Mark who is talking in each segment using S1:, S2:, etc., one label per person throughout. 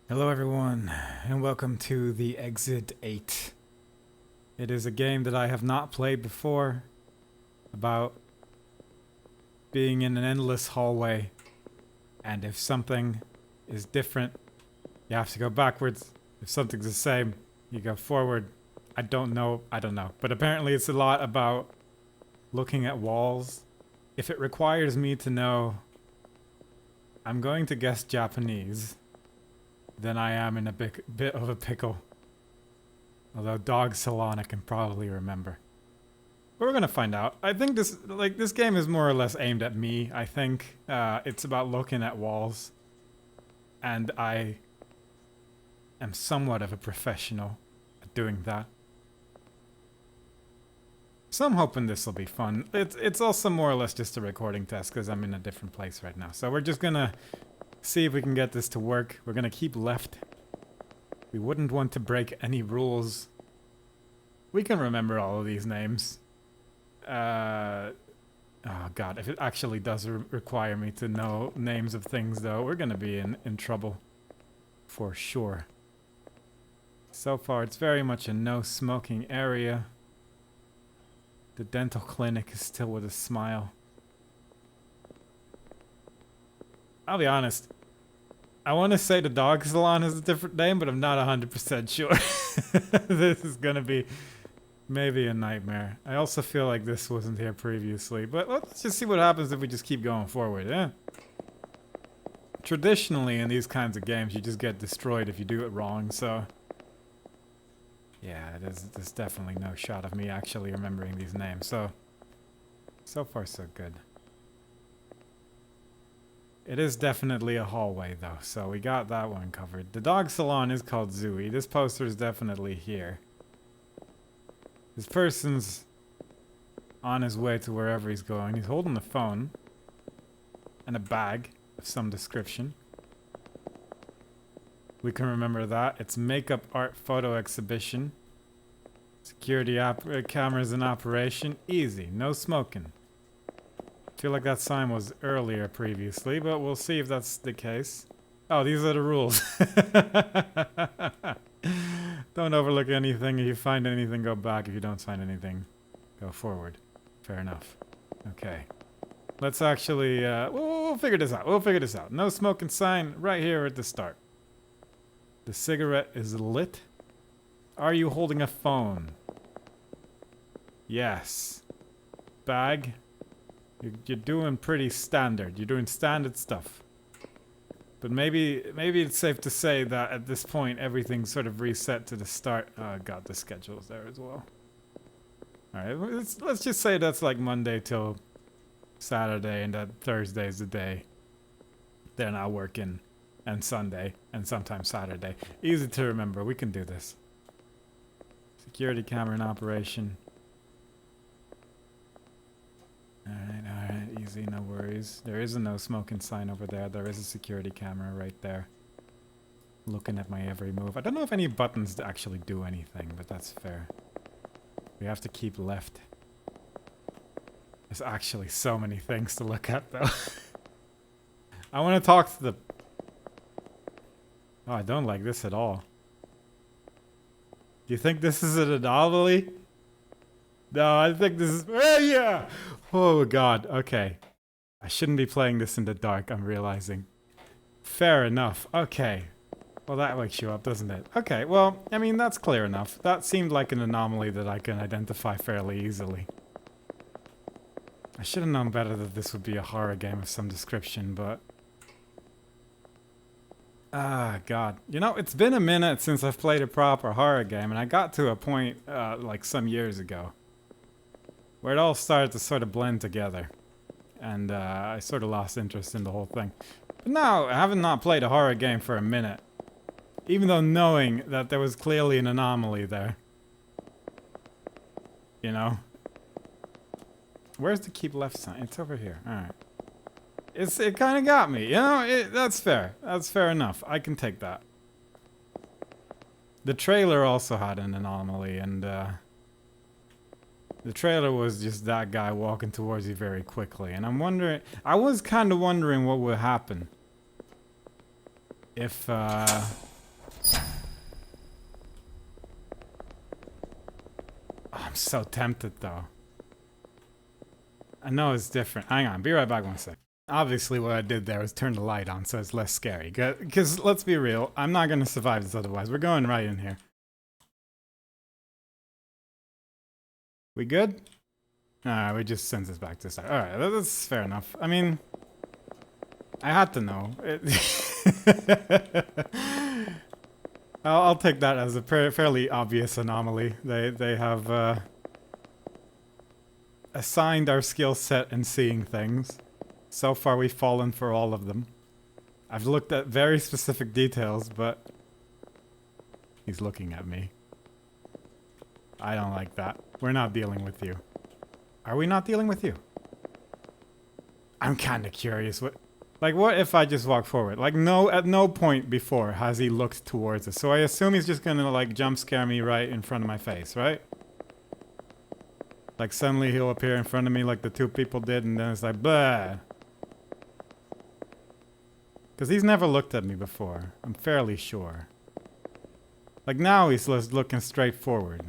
S1: Hello everyone, and welcome to the Exit 8. It is a game that I have not played before, about being in an endless hallway, and if something is different, you have to go backwards. If something's the same, you go forward. I don't know, but apparently it's a lot about looking at walls. If it requires me to know, I'm going to guess Japanese, then I am in a bit of a pickle. Although Dog Salon I can probably remember. But we're gonna find out. I think this game is more or less aimed at me. I think it's about looking at walls. And I am somewhat of a professional at doing that. So I'm hoping this will be fun. It's also more or less just a recording test because I'm in a different place right now. So we're just gonna see if we can get this to work. We're gonna keep left. We wouldn't want to break any rules. We can remember all of these names. Oh god, if it actually does require me to know names of things though, we're gonna be in trouble. For sure. So far it's very much a no smoking area. The dental clinic is still with a smile. I'll be honest. I want to say the dog salon has a different name, but I'm not 100% sure. This is gonna be maybe a nightmare. I also feel like this wasn't here previously, but let's just see what happens if we just keep going forward, yeah? Traditionally in these kinds of games, you just get destroyed if you do it wrong, so... Yeah, there's definitely no shot of me actually remembering these names, so far so good. It is definitely a hallway though, so we got that one covered. The dog salon is called Zooey. This poster is definitely here. This person's on his way to wherever he's going. He's holding the phone and a bag of some description. We can remember that. It's makeup art photo exhibition. Security cameras in operation. Easy. No smoking. Feel like that sign was earlier previously, but we'll see if that's the case. Oh, these are the rules. Don't overlook anything. If you find anything, go back. If you don't find anything, go forward. Fair enough. Okay. Let's actually, we'll figure this out. We'll figure this out. No smoking sign right here at the start. The cigarette is lit. Are you holding a phone? Yes. Bag. You're doing pretty standard. You're doing standard stuff. But maybe it's safe to say that at this point everything's sort of reset to the start. Oh god, the schedule's there as well. Alright, let's just say that's like Monday till Saturday and that Thursday is the day they're not working. And Sunday, and sometimes Saturday. Easy to remember, we can do this. Security camera in operation. Alright, easy, no worries. There is a no smoking sign over there. There is a security camera right there. Looking at my every move. I don't know if any buttons actually do anything, but that's fair. We have to keep left. There's actually so many things to look at, though. I want to talk to the... Oh, I don't like this at all. Do you think this is an anomaly? No, I think this is... yeah! Oh, God. Okay. I shouldn't be playing this in the dark, I'm realizing. Fair enough. Okay. Well, that wakes you up, doesn't it? Okay, well, I mean, that's clear enough. That seemed like an anomaly that I can identify fairly easily. I should have known better that this would be a horror game of some description, but... Ah, God. You know, it's been a minute since I've played a proper horror game, and I got to a point, like some years ago, where it all started to sort of blend together. And, I sort of lost interest in the whole thing. But now, I haven't not played a horror game for a minute. Even though knowing that there was clearly an anomaly there. You know? Where's the keep left sign? It's over here. Alright. It kind of got me, you know? That's fair. That's fair enough. I can take that. The trailer also had an anomaly, and the trailer was just that guy walking towards you very quickly. And I'm wondering... I was kind of wondering what would happen if I'm so tempted though. I know it's different. Hang on, be right back 1 sec. Obviously what I did there was turn the light on so it's less scary. Because let's be real, I'm not going to survive this otherwise. We're going right in here. We good? Alright, we just sent this back to start. Alright, that's fair enough. I mean, I had to know. I'll take that as a fairly obvious anomaly. They have assigned our skill set in seeing things. So far we've fallen for all of them. I've looked at very specific details, but he's looking at me. I don't like that. We're not dealing with you. Are we not dealing with you? I'm kind of curious. What if I just walk forward? Like, no, at no point before has he looked towards us. So I assume he's just gonna, like, jump scare me right in front of my face, right? Like, suddenly he'll appear in front of me like the two people did, and then it's like, blah. Because he's never looked at me before. I'm fairly sure. Like, now he's just looking straight forward.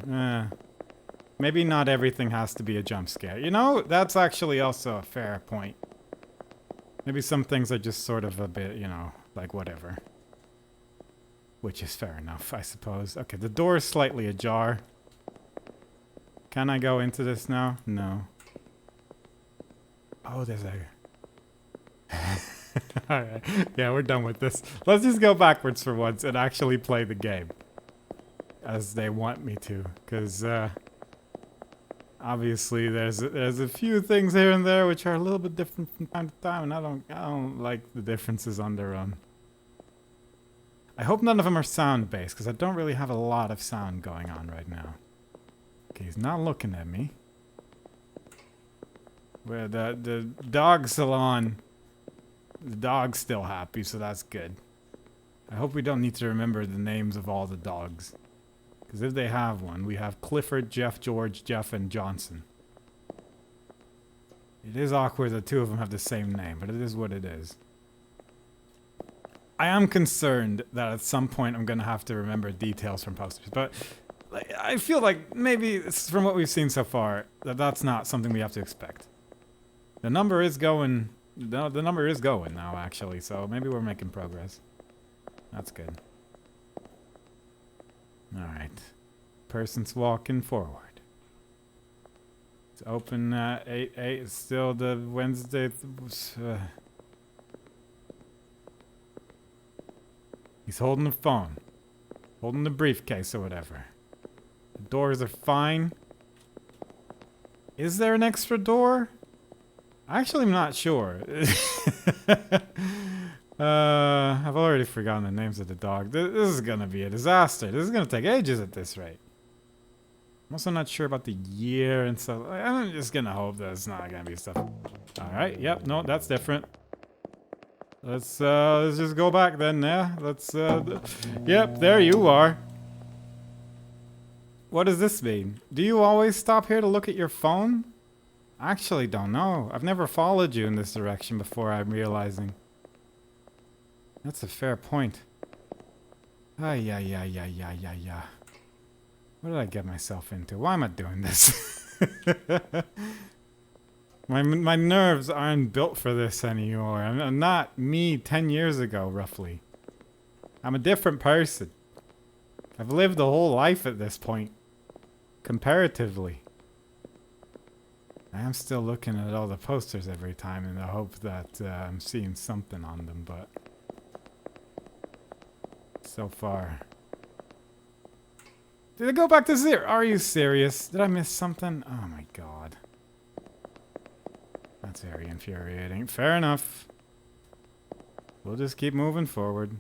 S1: Maybe not everything has to be a jump scare. You know, that's actually also a fair point. Maybe some things are just sort of a bit, you know, like whatever. Which is fair enough, I suppose. Okay, the door is slightly ajar. Can I go into this now? No. Oh, there's a... Alright, yeah, we're done with this. Let's just go backwards for once and actually play the game. As they want me to, because, obviously there's a few things here and there which are a little bit different from time to time, and I don't like the differences on their own. I hope none of them are sound-based, because I don't really have a lot of sound going on right now. Okay, he's not looking at me. Where the dog salon, the dog's still happy, so that's good. I hope we don't need to remember the names of all the dogs. Because if they have one, we have Clifford, Jeff, George, Jeff, and Johnson. It is awkward that two of them have the same name, but it is what it is. I am concerned that at some point I'm going to have to remember details from posters, but I feel like maybe from what we've seen so far, that's not something we have to expect. The number is going... The number is going now, actually, so maybe we're making progress. That's good. Alright. Person's walking forward. It's open at 8. It's still the Wednesday... He's holding the phone. Holding the briefcase or whatever. The doors are fine. Is there an extra door? Actually, I'm not sure. I've already forgotten the names of the dog. This is gonna be a disaster. This is gonna take ages at this rate. I'm also not sure about the year and stuff. I'm just gonna hope that it's not gonna be stuff. Alright, yep, no, that's different. Let's just go back then, yeah? Yep, there you are. What does this mean? Do you always stop here to look at your phone? I actually don't know. I've never followed you in this direction before, I'm realizing. That's a fair point. Yeah. What did I get myself into? Why am I doing this? My nerves aren't built for this anymore. I'm not me 10 years ago, roughly. I'm a different person. I've lived a whole life at this point. Comparatively. I am still looking at all the posters every time in the hope that I'm seeing something on them, but... So far. Did it go back to 0? Are you serious? Did I miss something? Oh my god. That's very infuriating. Fair enough. We'll just keep moving forward.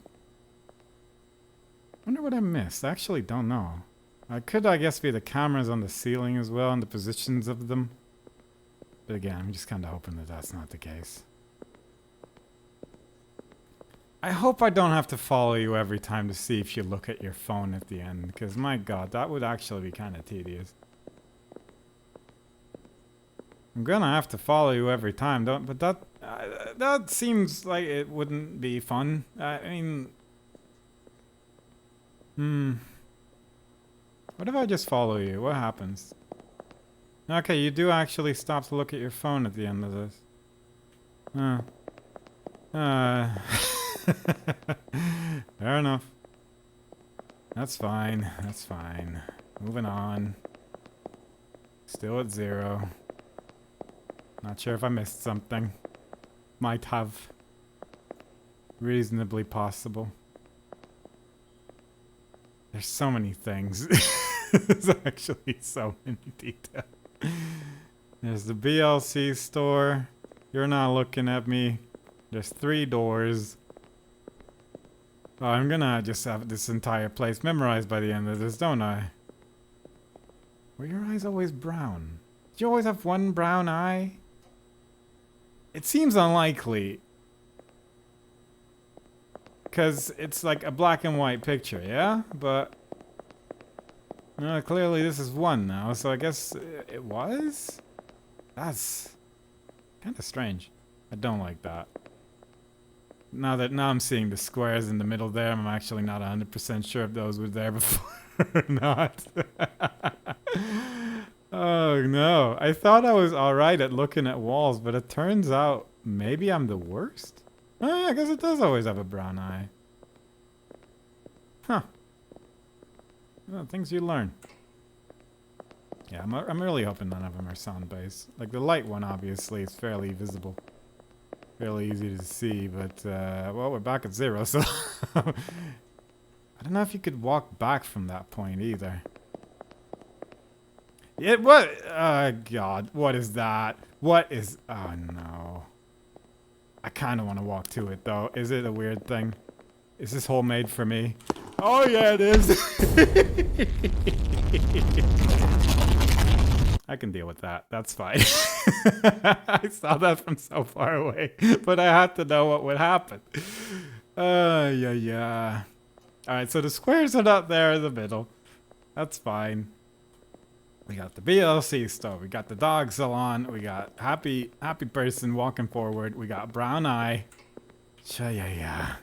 S1: Wonder what I missed. I actually don't know. It could, I guess, be the cameras on the ceiling as well and the positions of them. But again, I'm just kind of hoping that that's not the case. I hope I don't have to follow you every time to see if you look at your phone at the end, because my god, that would actually be kind of tedious. I'm gonna have to follow you every time, but that seems like it wouldn't be fun. I mean... What if I just follow you? What happens? Okay, you do actually stop to look at your phone at the end of this. Fair enough. That's fine. That's fine. Moving on. Still at 0. Not sure if I missed something. Might have. Reasonably possible. There's so many things. There's actually so many details. There's the BLC store. You're not looking at me. There's 3 doors. Oh, I'm gonna just have this entire place memorized by the end of this, don't I? Were your eyes always brown? Did you always have one brown eye? It seems unlikely. Because it's like a black and white picture, yeah? But clearly this is one now, so I guess it was? That's kind of strange. I don't like that. Now I'm seeing the squares in the middle there, I'm actually not 100% sure if those were there before or not. Oh no, I thought I was alright at looking at walls, but it turns out maybe I'm the worst? Oh yeah, I guess it does always have a brown eye. Huh. Well, things you learn. Yeah, I'm really hoping none of them are sound-based. Like the light one, obviously, is fairly visible. Fairly easy to see, but, well, we're back at 0, so... I don't know if you could walk back from that point, either. What? God, what is that? What is... Oh, no. I kind of want to walk to it, though. Is it a weird thing? Is this hole made for me? Oh, yeah, it is! I can deal with that. That's fine. I saw that from so far away, but I had to know what would happen. Yeah. Alright, so the squares are not there in the middle. That's fine. We got the BLC store. We got the dog salon. We got happy person walking forward. We got brown eye. Yeah.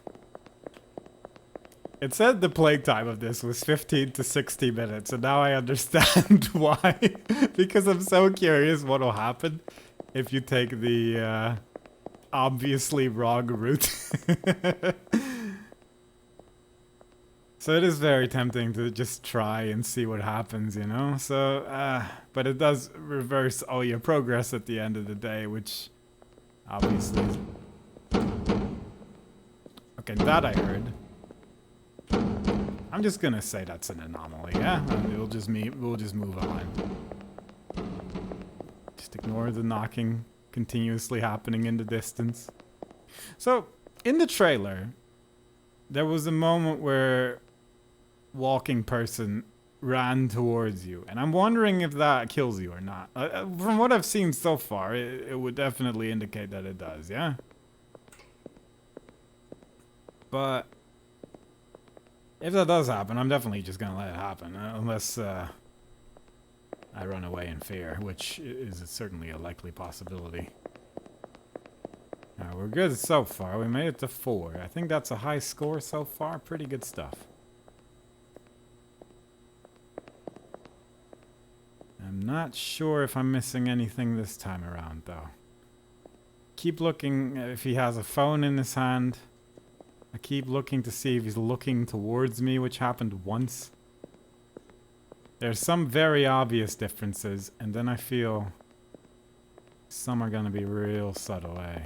S1: It said the playtime of this was 15 to 60 minutes, and now I understand why. Because I'm so curious what will happen if you take the obviously wrong route. So it is very tempting to just try and see what happens, you know? So, but it does reverse all your progress at the end of the day, which obviously is... Okay, that I heard. I'm just gonna say that's an anomaly, yeah? We'll just move on. Just ignore the knocking continuously happening in the distance. So, in the trailer, there was a moment where walking person ran towards you, and I'm wondering if that kills you or not. From what I've seen so far, it would definitely indicate that it does, yeah? But if that does happen, I'm definitely just gonna let it happen, unless I run away in fear, which is certainly a likely possibility. We're good so far. We made it to 4. I think that's a high score so far. Pretty good stuff. I'm not sure if I'm missing anything this time around, though. Keep looking if he has a phone in his hand. I keep looking to see if he's looking towards me, which happened once. There's some very obvious differences, and then I feel some are gonna be real subtle, eh?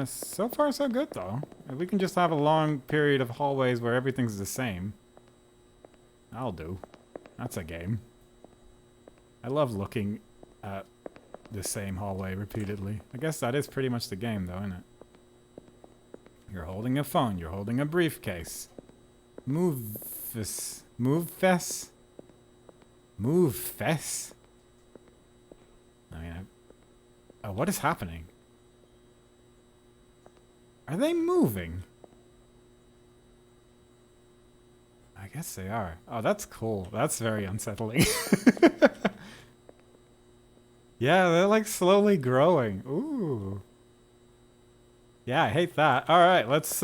S1: So far so good, though. If we can just have a long period of hallways where everything's the same, I'll do. That's a game. I love looking at the same hallway repeatedly. I guess that is pretty much the game, though, isn't it? You're holding a phone. You're holding a briefcase. Move fess. I mean, what is happening? Are they moving? I guess they are. Oh, that's cool. That's very unsettling. Yeah, they're like slowly growing. Ooh. Yeah, I hate that. Alright, let's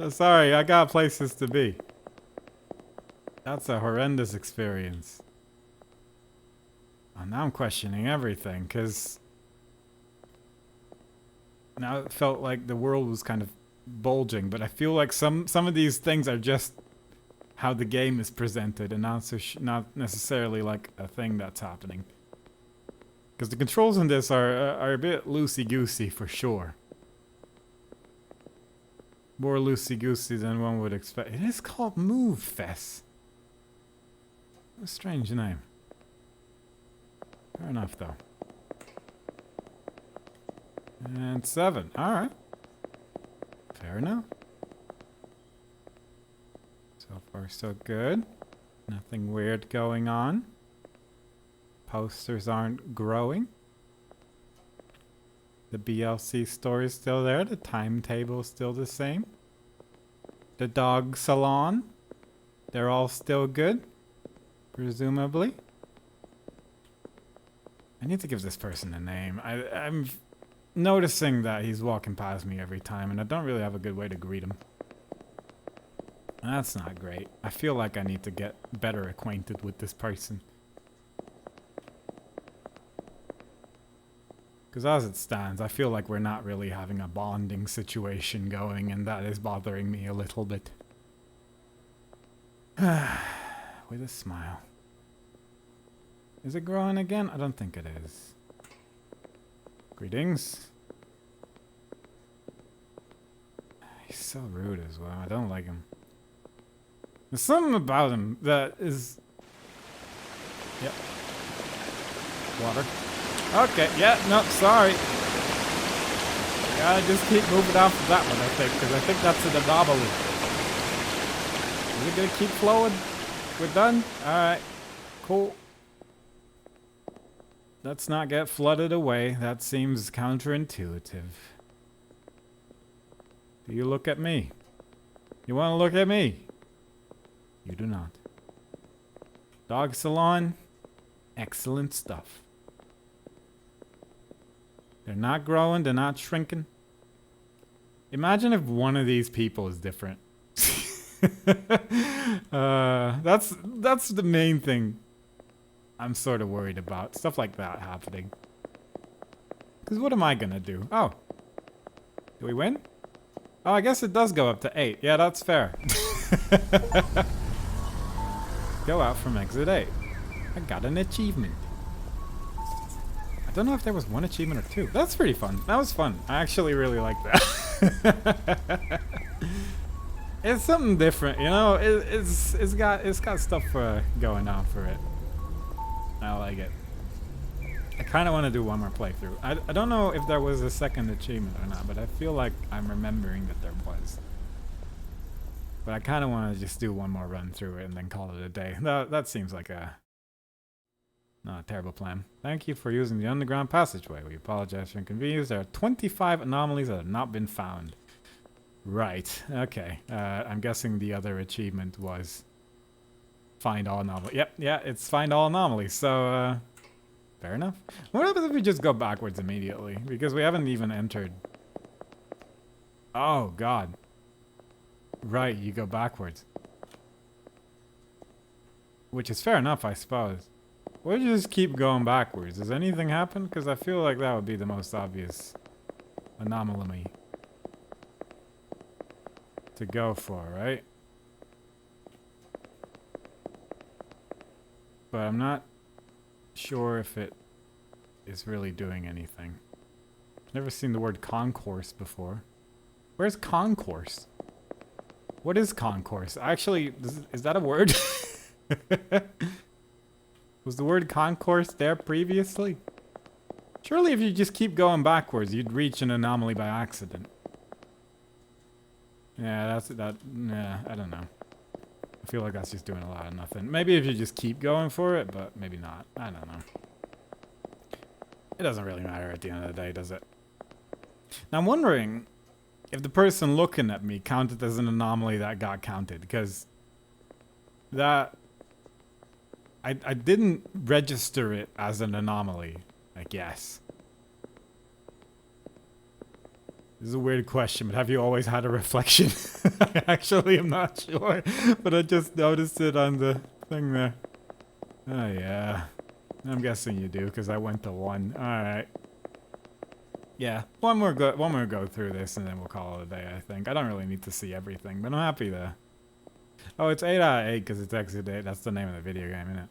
S1: sorry, I got places to be. That's a horrendous experience. Oh, now I'm questioning everything, because now it felt like the world was kind of bulging, but I feel like some of these things are just how the game is presented, and not necessarily like a thing that's happening. Because the controls in this are a bit loosey-goosey for sure. More loosey-goosey than one would expect. It is called Move Fest. A strange name. Fair enough, though. And 7. Alright. Fair enough. So far, so good. Nothing weird going on. Posters aren't growing. The BLC store is still there. The timetable is still the same. The dog salon. They're all still good. Presumably. I need to give this person a name. I'm noticing that he's walking past me every time, and I don't really have a good way to greet him. That's not great. I feel like I need to get better acquainted with this person. Because as it stands, I feel like we're not really having a bonding situation going, and that is bothering me a little bit. With a smile. Is it growing again? I don't think it is. Greetings. He's so rude as well. I don't like him. There's something about him that is... Yep. Water. Okay, yeah, no, sorry. Gotta just keep moving off of that one, I think, because I think that's an anomaly. Is it gonna keep flowing? We're done? Alright. Cool. Let's not get flooded away. That seems counterintuitive. Do you look at me? You want to look at me? You do not. Dog salon. Excellent stuff. They're not growing. They're not shrinking. Imagine if one of these people is different. That's the main thing I'm sort of worried about. Stuff like that happening. Because what am I going to do? Oh. Do we win? Oh, I guess it does go up to 8. Yeah, that's fair. Go out from exit 8. I got an achievement. I don't know if there was one achievement or 2. That's pretty fun. That was fun. I actually really like that. It's something different, you know. It's got stuff going on for it. I like it. I kind of want to do one more playthrough. I don't know if there was a second achievement or not, but I feel like I'm remembering that there was. But I kind of want to just do one more run through it and then call it a day. That seems like not a terrible plan. Thank you for using the underground passageway. We apologize for inconvenience. There are 25 anomalies that have not been found. Right. Okay. I'm guessing the other achievement was find all anomalies. Yep. Yeah, it's find all anomalies. So, fair enough. What happens if we just go backwards immediately? Because we haven't even entered. Oh, God. Right, you go backwards. Which is fair enough, I suppose. What if you just keep going backwards? Does anything happen? Because I feel like that would be the most obvious anomaly to go for, right? But I'm not sure if it is really doing anything. Never seen the word concourse before. Where's concourse? What is concourse? Actually, is that a word? Was the word concourse there previously? Surely if you just keep going backwards, you'd reach an anomaly by accident. Yeah, yeah, I don't know. I feel like that's just doing a lot of nothing. Maybe if you just keep going for it, but maybe not. I don't know. It doesn't really matter at the end of the day, does it? Now I'm wondering if the person looking at me counted as an anomaly that got counted, because that... I didn't register it as an anomaly, I guess. This is a weird question, but have you always had a reflection? I actually am not sure, but I just noticed it on the thing there. Oh yeah. I'm guessing you do, because I went to 1. Alright. Yeah, one more go through this and then we'll call it a day, I think. I don't really need to see everything, but I'm happy to. Oh, it's 8 out of 8 because it's Exit 8. That's the name of the video game, isn't it?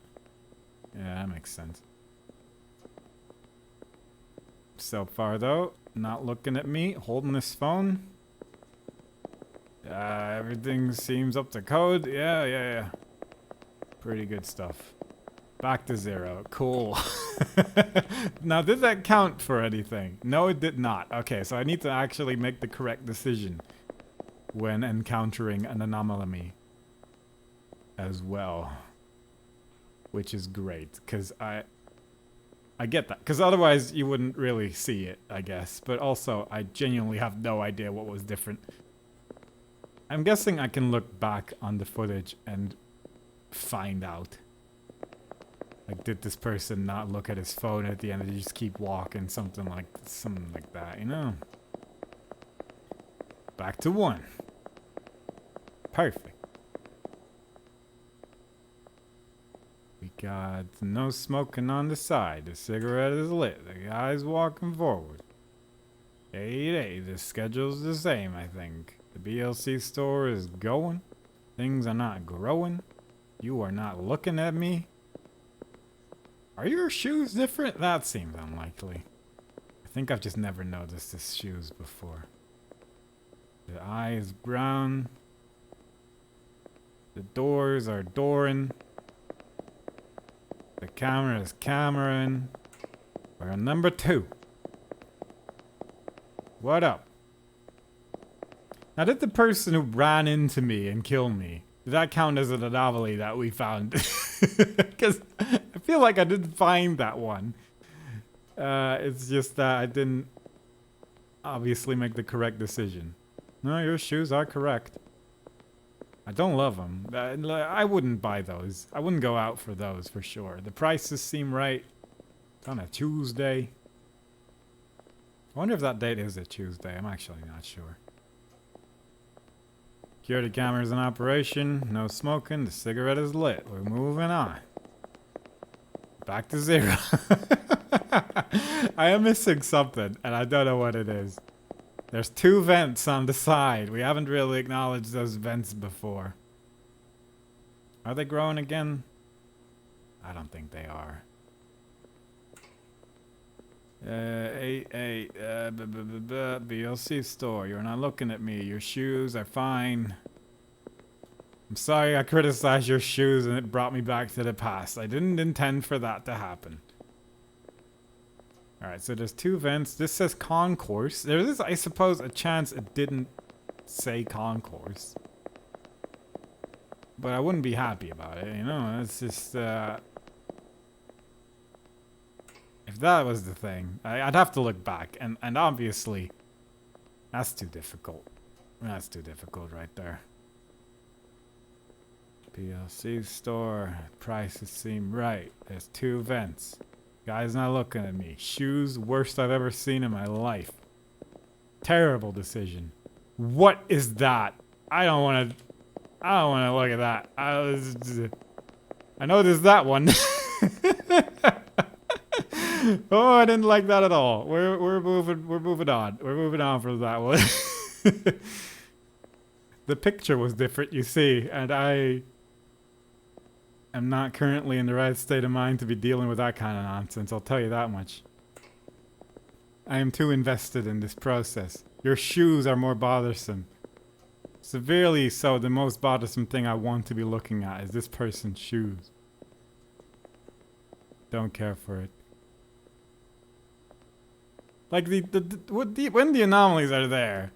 S1: Yeah, that makes sense. So far, though, not looking at me, holding this phone. Everything seems up to code. Yeah. Pretty good stuff. Back to 0. Cool. Now, did that count for anything? No, it did not. Okay, so I need to actually make the correct decision when encountering an anomaly as well. Which is great, because I get that. Because otherwise, you wouldn't really see it, I guess. But also, I genuinely have no idea what was different. I'm guessing I can look back on the footage and find out. Like, did this person not look at his phone at the end and just keep walking? Something like that, you know? Back to 1. Perfect. We got no smoking on the side. The cigarette is lit. The guy's walking forward. 8-8. The schedule's the same, I think. The BLC store is going. Things are not growing. You are not looking at me. Are your shoes different? That seems unlikely. I think I've just never noticed his shoes before. The eye is brown. The doors are dooring. The camera is cameraing. We're on number 2. What up? Now, did the person who ran into me and killed me, did that count as an anomaly that we found? Because I feel like I didn't find that one. It's just that I didn't obviously make the correct decision. No, your shoes are correct. I don't love them. I wouldn't buy those. I wouldn't go out for those for sure. The prices seem right. It's on a Tuesday. I wonder if that date is a Tuesday. I'm actually not sure. Security cameras in operation. No smoking. The cigarette is lit. We're moving on. Back to 0. I am missing something, and I don't know what it is. There's 2 vents on the side. We haven't really acknowledged those vents before. Are they growing again? I don't think they are. 8-8. BLC store. You're not looking at me. Your shoes are fine. I'm sorry I criticized your shoes and it brought me back to the past. I didn't intend for that to happen. Alright, so there's 2 vents. This says concourse. There is, I suppose, a chance it didn't say concourse. But I wouldn't be happy about it, you know? It's just, if that was the thing, I'd have to look back. And obviously, that's too difficult. That's too difficult right there. PLC store. Prices seem right. There's 2 vents. Guy's not looking at me. Shoes, worst I've ever seen in my life. Terrible decision. What is that? I don't want to look at that. I know there's that one. Oh, I didn't like that at all. We're moving on. We're moving on from that one. The picture was different, you see, and I am not currently in the right state of mind to be dealing with that kind of nonsense, I'll tell you that much. I am too invested in this process. Your shoes are more bothersome. Severely so, the most bothersome thing I want to be looking at is this person's shoes. Don't care for it. Like, when the anomalies are there,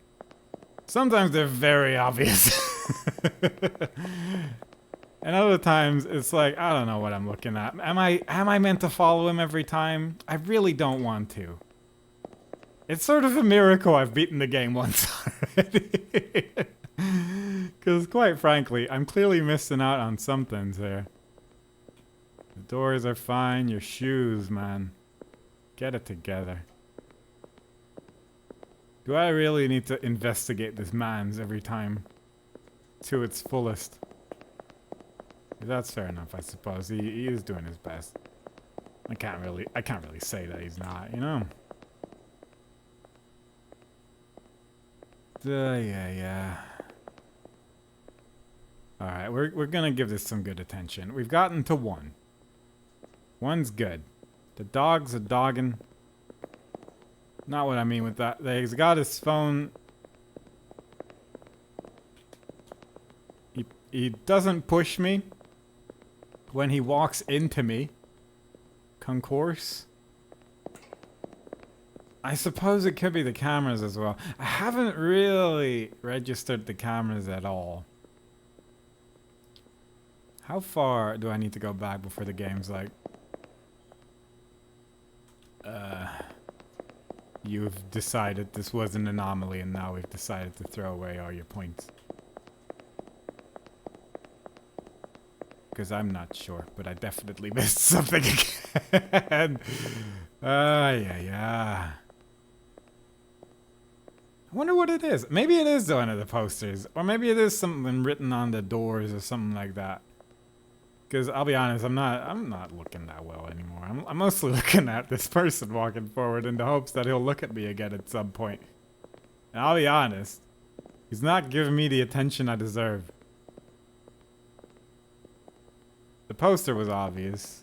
S1: sometimes they're very obvious. And other times, it's like, I don't know what I'm looking at. Am I meant to follow him every time? I really don't want to. It's sort of a miracle I've beaten the game once already. Because quite frankly, I'm clearly missing out on some things here. The doors are fine. Your shoes, man. Get it together. Do I really need to investigate this man's every time to its fullest? That's fair enough, I suppose. He is doing his best. I can't really say that he's not, you know? Yeah. Alright, we're gonna give this some good attention. We've gotten to 1. 1's good. The dog's a dogging. Not what I mean with that. He's got his phone. He doesn't push me when he walks into me. Concourse. I suppose it could be the cameras as well. I haven't really registered the cameras at all. How far do I need to go back before the game's like, you've decided this was an anomaly and now we've decided to throw away all your points? Because I'm not sure, but I definitely missed something again. Yeah. I wonder what it is. Maybe it is one of the posters. Or maybe it is something written on the doors or something like that. Because I'll be honest, I'm not looking that well anymore. I'm mostly looking at this person walking forward in the hopes that he'll look at me again at some point. And I'll be honest, he's not giving me the attention I deserve. The poster was obvious.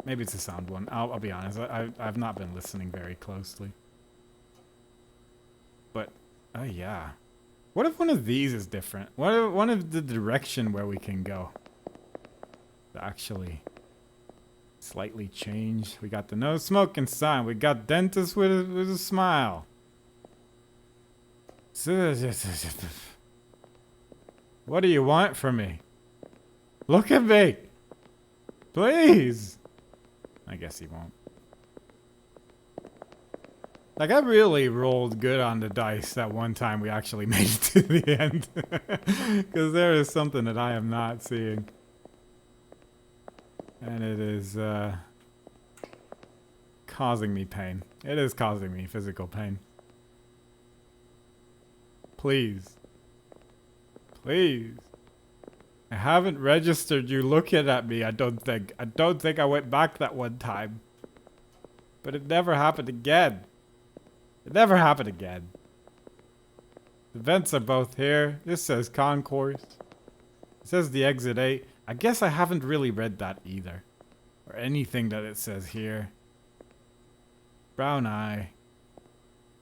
S1: Maybe it's a sound one. I'll be honest. I've not been listening very closely. But, oh yeah. What if one of these is different? What if one of the direction where we can go actually slightly change? We got the no smoking sign. We got dentist with a smile. What do you want from me? Look at me. Please. I guess he won't. Like, I really rolled good on the dice that one time we actually made it to the end. Because there is something that I am not seeing. And it is, causing me pain. It is causing me physical pain. Please. Please. I haven't registered you looking at me, I don't think. I don't think I went back that one time. But it never happened again. It never happened again. The vents are both here. This says concourse. It says the exit 8. I guess I haven't really read that either. Or anything that it says here. Brown eye.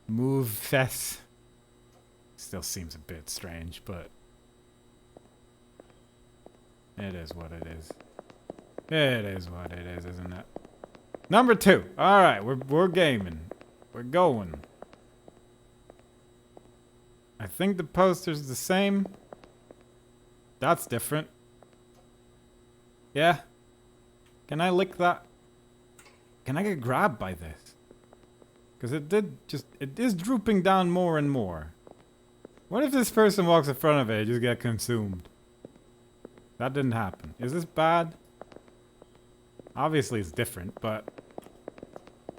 S1: Move fest. Still seems a bit strange, but it is what it is. It is what it is, isn't it? Number 2. Alright, we're gaming. We're going. I think the poster's the same. That's different. Yeah. Can I lick that? Can I get grabbed by this? Because it is drooping down more and more. What if this person walks in front of it and just get consumed? That didn't happen. Is this bad? Obviously it's different, but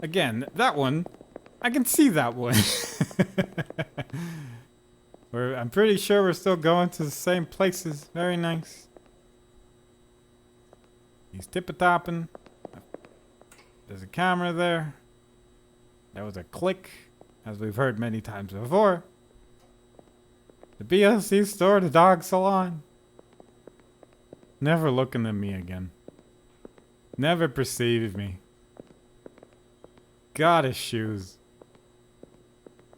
S1: again, that one, I can see that one. I'm pretty sure we're still going to the same places. Very nice. He's tip-a-topping. There's a camera there. There was a click, as we've heard many times before. The BLC store, the dog salon. Never looking at me again. Never perceive me. God, his shoes.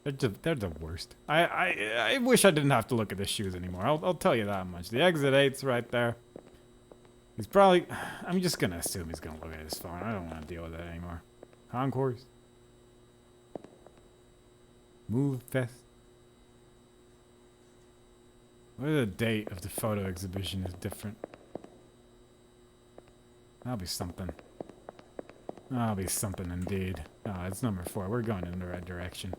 S1: They're the worst. I wish I didn't have to look at the shoes anymore. I'll tell you that much. The exit 8's right there. He's probably... I'm just gonna assume he's gonna look at his phone. I don't want to deal with that anymore. Concourse. Move fest. What if the date of the photo exhibition is different? That'll be something. That'll be something indeed. Oh, it's number 4. We're going in the right direction.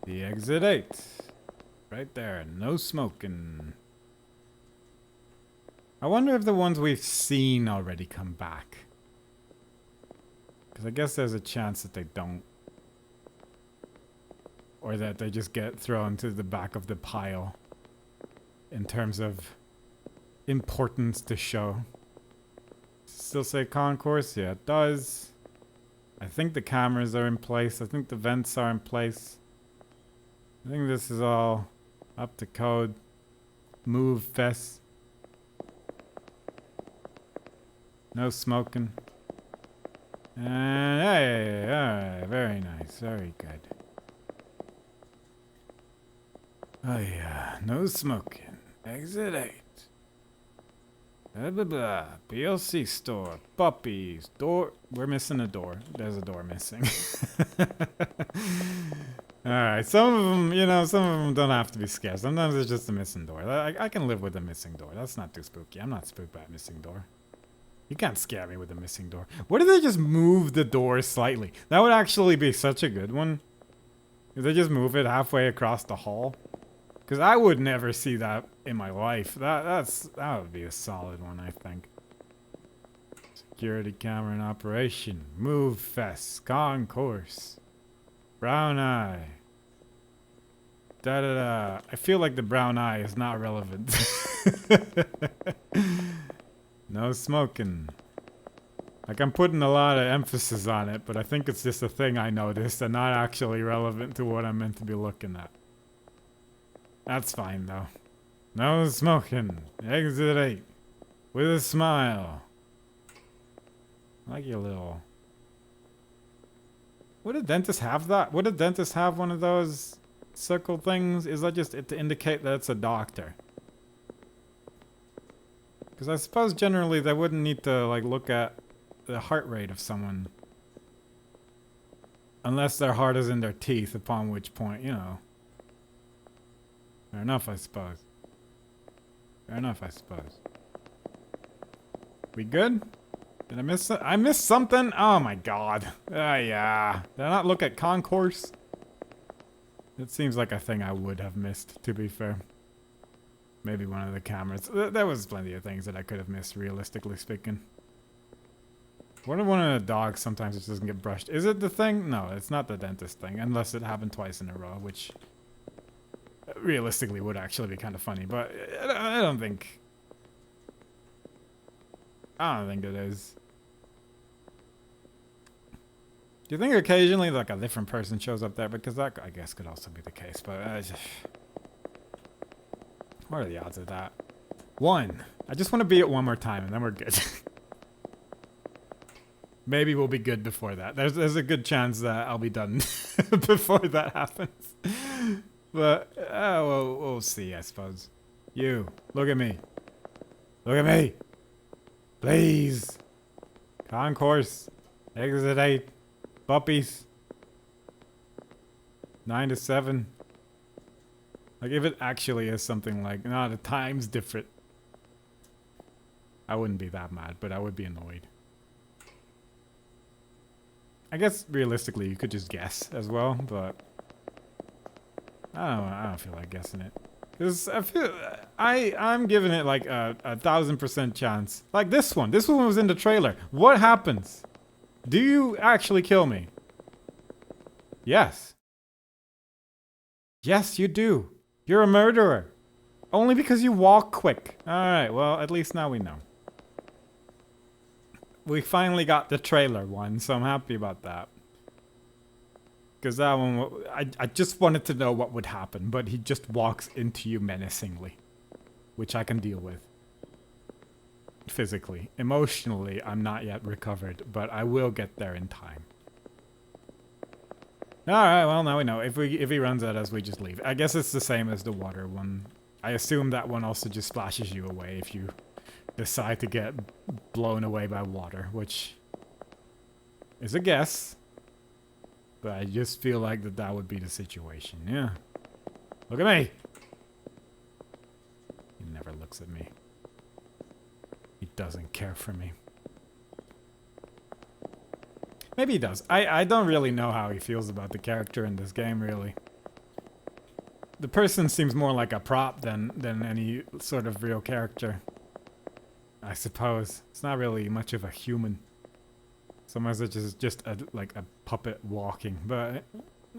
S1: The exit 8. Right there. No smoking. I wonder if the ones we've seen already come back. I guess there's a chance that they don't. Or that they just get thrown to the back of the pile. In terms of importance to show. Still say concourse? Yeah, it does. I think the cameras are in place. I think the vents are in place. I think this is all up to code. Move fest. No smoking. And hey, alright, very nice, very good. Oh yeah, no smoking. Exit 8. Blah blah blah. PLC store. Puppies. Door. We're missing a door. There's a door missing. Alright, some of them, you know, some of them don't have to be scared. Sometimes it's just a missing door. I can live with a missing door. That's not too spooky. I'm not spooked by a missing door. You can't scare me with a missing door. What if they just move the door slightly? That would actually be such a good one. If they just move it halfway across the hall. Because I would never see that in my life. That would be a solid one, I think. Security camera in operation. Move fest. Concourse. Brown eye. Da da da. I feel like the brown eye is not relevant. No smoking. Like, I'm putting a lot of emphasis on it, but I think it's just a thing I noticed and not actually relevant to what I'm meant to be looking at. That's fine, though. No smoking. Exit 8. With a smile. I like your little... Would a dentist have that? Would a dentist have one of those circle things? Is that just it to indicate that it's a doctor? Because I suppose generally they wouldn't need to, like, look at the heart rate of someone. Unless their heart is in their teeth, upon which point, you know. Fair enough, I suppose. Fair enough, I suppose. We good? Did I miss it? I missed something? Oh my god. Yeah. Did I not look at concourse? It seems like a thing I would have missed, to be fair. Maybe one of the cameras. There was plenty of things that I could have missed, realistically speaking. What if one of the dogs sometimes just doesn't get brushed? Is it the thing? No, it's not the dentist thing, unless it happened twice in a row, which realistically would actually be kind of funny, but I don't think it is. Do you think occasionally like a different person shows up there? Because that, I guess, could also be the case, but what are the odds of that? 1. I just want to beat it one more time and then we're good. Maybe we'll be good before that. There's a good chance that I'll be done before that happens. But, we'll see, I suppose. You, look at me. Look at me. Please. Concourse. Exit 8. Puppies. 9 to 7. Like, if it actually is something like, no, the time's different. I wouldn't be that mad, but I would be annoyed. I guess, realistically, you could just guess as well, but... I don't feel like guessing it. Because I'm giving it like a 1000% chance. Like this one. This one was in the trailer. What happens? Do you actually kill me? Yes. Yes, you do. You're a murderer. Only because you walk quick. Alright, well, at least now we know. We finally got the trailer one, so I'm happy about that. Because that one, I just wanted to know what would happen, but he just walks into you menacingly. Which I can deal with. Physically. Emotionally, I'm not yet recovered, but I will get there in time. Alright, well, now we know. If he runs at us, we just leave. I guess it's the same as the water one. I assume that one also just splashes you away if you decide to get blown away by water, which is a guess. But I just feel like that would be the situation, yeah. Look at me! He never looks at me. He doesn't care for me. Maybe he does. I don't really know how he feels about the character in this game, really. The person seems more like a prop than any sort of real character. I suppose. It's not really much of a human. So much such as just like a puppet walking. But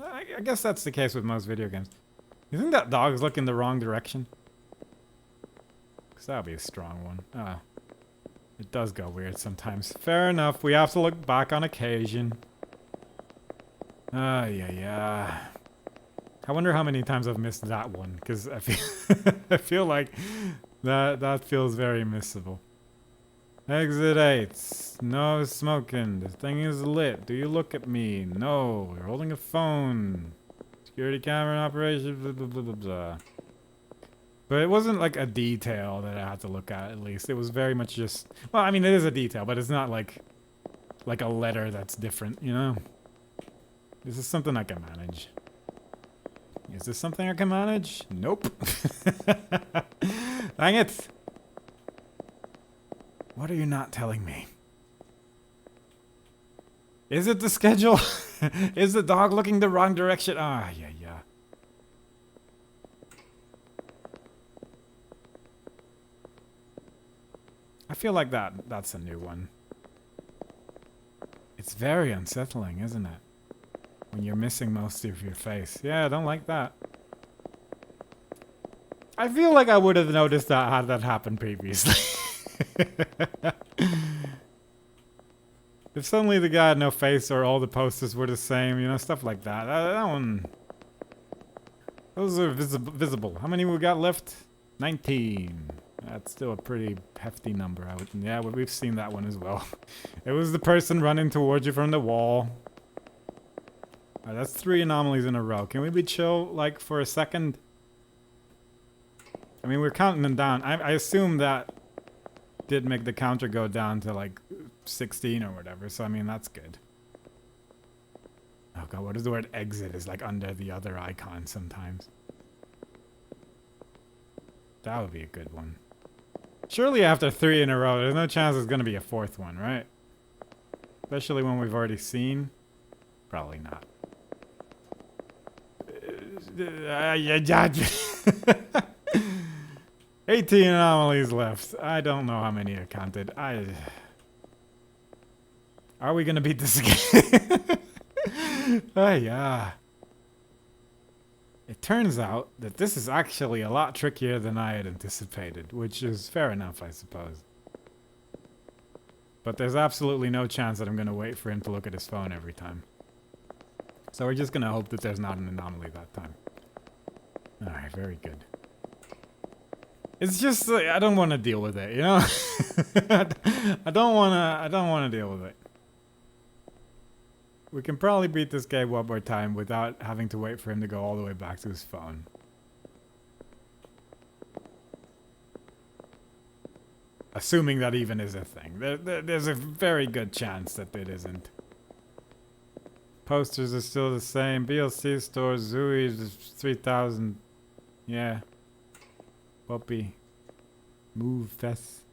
S1: I guess that's the case with most video games. You think that dog's looking the wrong direction? Because that would be a strong one. Ah. It does go weird sometimes. Fair enough. We have to look back on occasion. Yeah. I wonder how many times I've missed that one, because I feel I feel like that feels very missable. Exit 8. No smoking. The thing is lit. Do you look at me? No. You're holding a phone. Security camera in operation. Blah, blah, blah, blah, blah. But it wasn't like a detail that I had to look at least. It was very much just... Well, I mean, it is a detail, but it's not like a letter that's different, you know? This is something I can manage. Is this something I can manage? Nope. Dang it! What are you not telling me? Is it the schedule? Is the dog looking the wrong direction? Ah, yeah. I feel like that's a new one. It's very unsettling, isn't it? When you're missing most of your face. Yeah, I don't like that. I feel like I would have noticed that had that happened previously. If suddenly the guy had no face or all the posters were the same, you know, stuff like that. That one... Those are visible. How many we got left? 19. That's still a pretty hefty number. Yeah, we've seen that one as well. It was the person running towards you from the wall. Alright, that's 3 anomalies in a row. Can we be chill, like, for a second? I mean, we're counting them down. I assume that did make the counter go down to, like, 16 or whatever. So, I mean, that's good. Oh, God, what is the word exit? Is, like, under the other icon sometimes. That would be a good one. Surely after 3 in a row, there's no chance there's going to be a 4th one, right? Especially when we've already seen. Probably not. 18 anomalies left. I don't know how many I counted. Are we going to beat this again? Yeah. It turns out that this is actually a lot trickier than I had anticipated, which is fair enough, I suppose. But there's absolutely no chance that I'm going to wait for him to look at his phone every time. So we're just going to hope that there's not an anomaly that time. Alright, very good. It's just, I don't want to deal with it, you know? I don't want to deal with it. We can probably beat this game one more time without having to wait for him to go all the way back to his phone. Assuming that even is a thing. There's a very good chance that it isn't. Posters are still the same. BLC store, Zooey is 3,000. Yeah. Puppy. Move fest.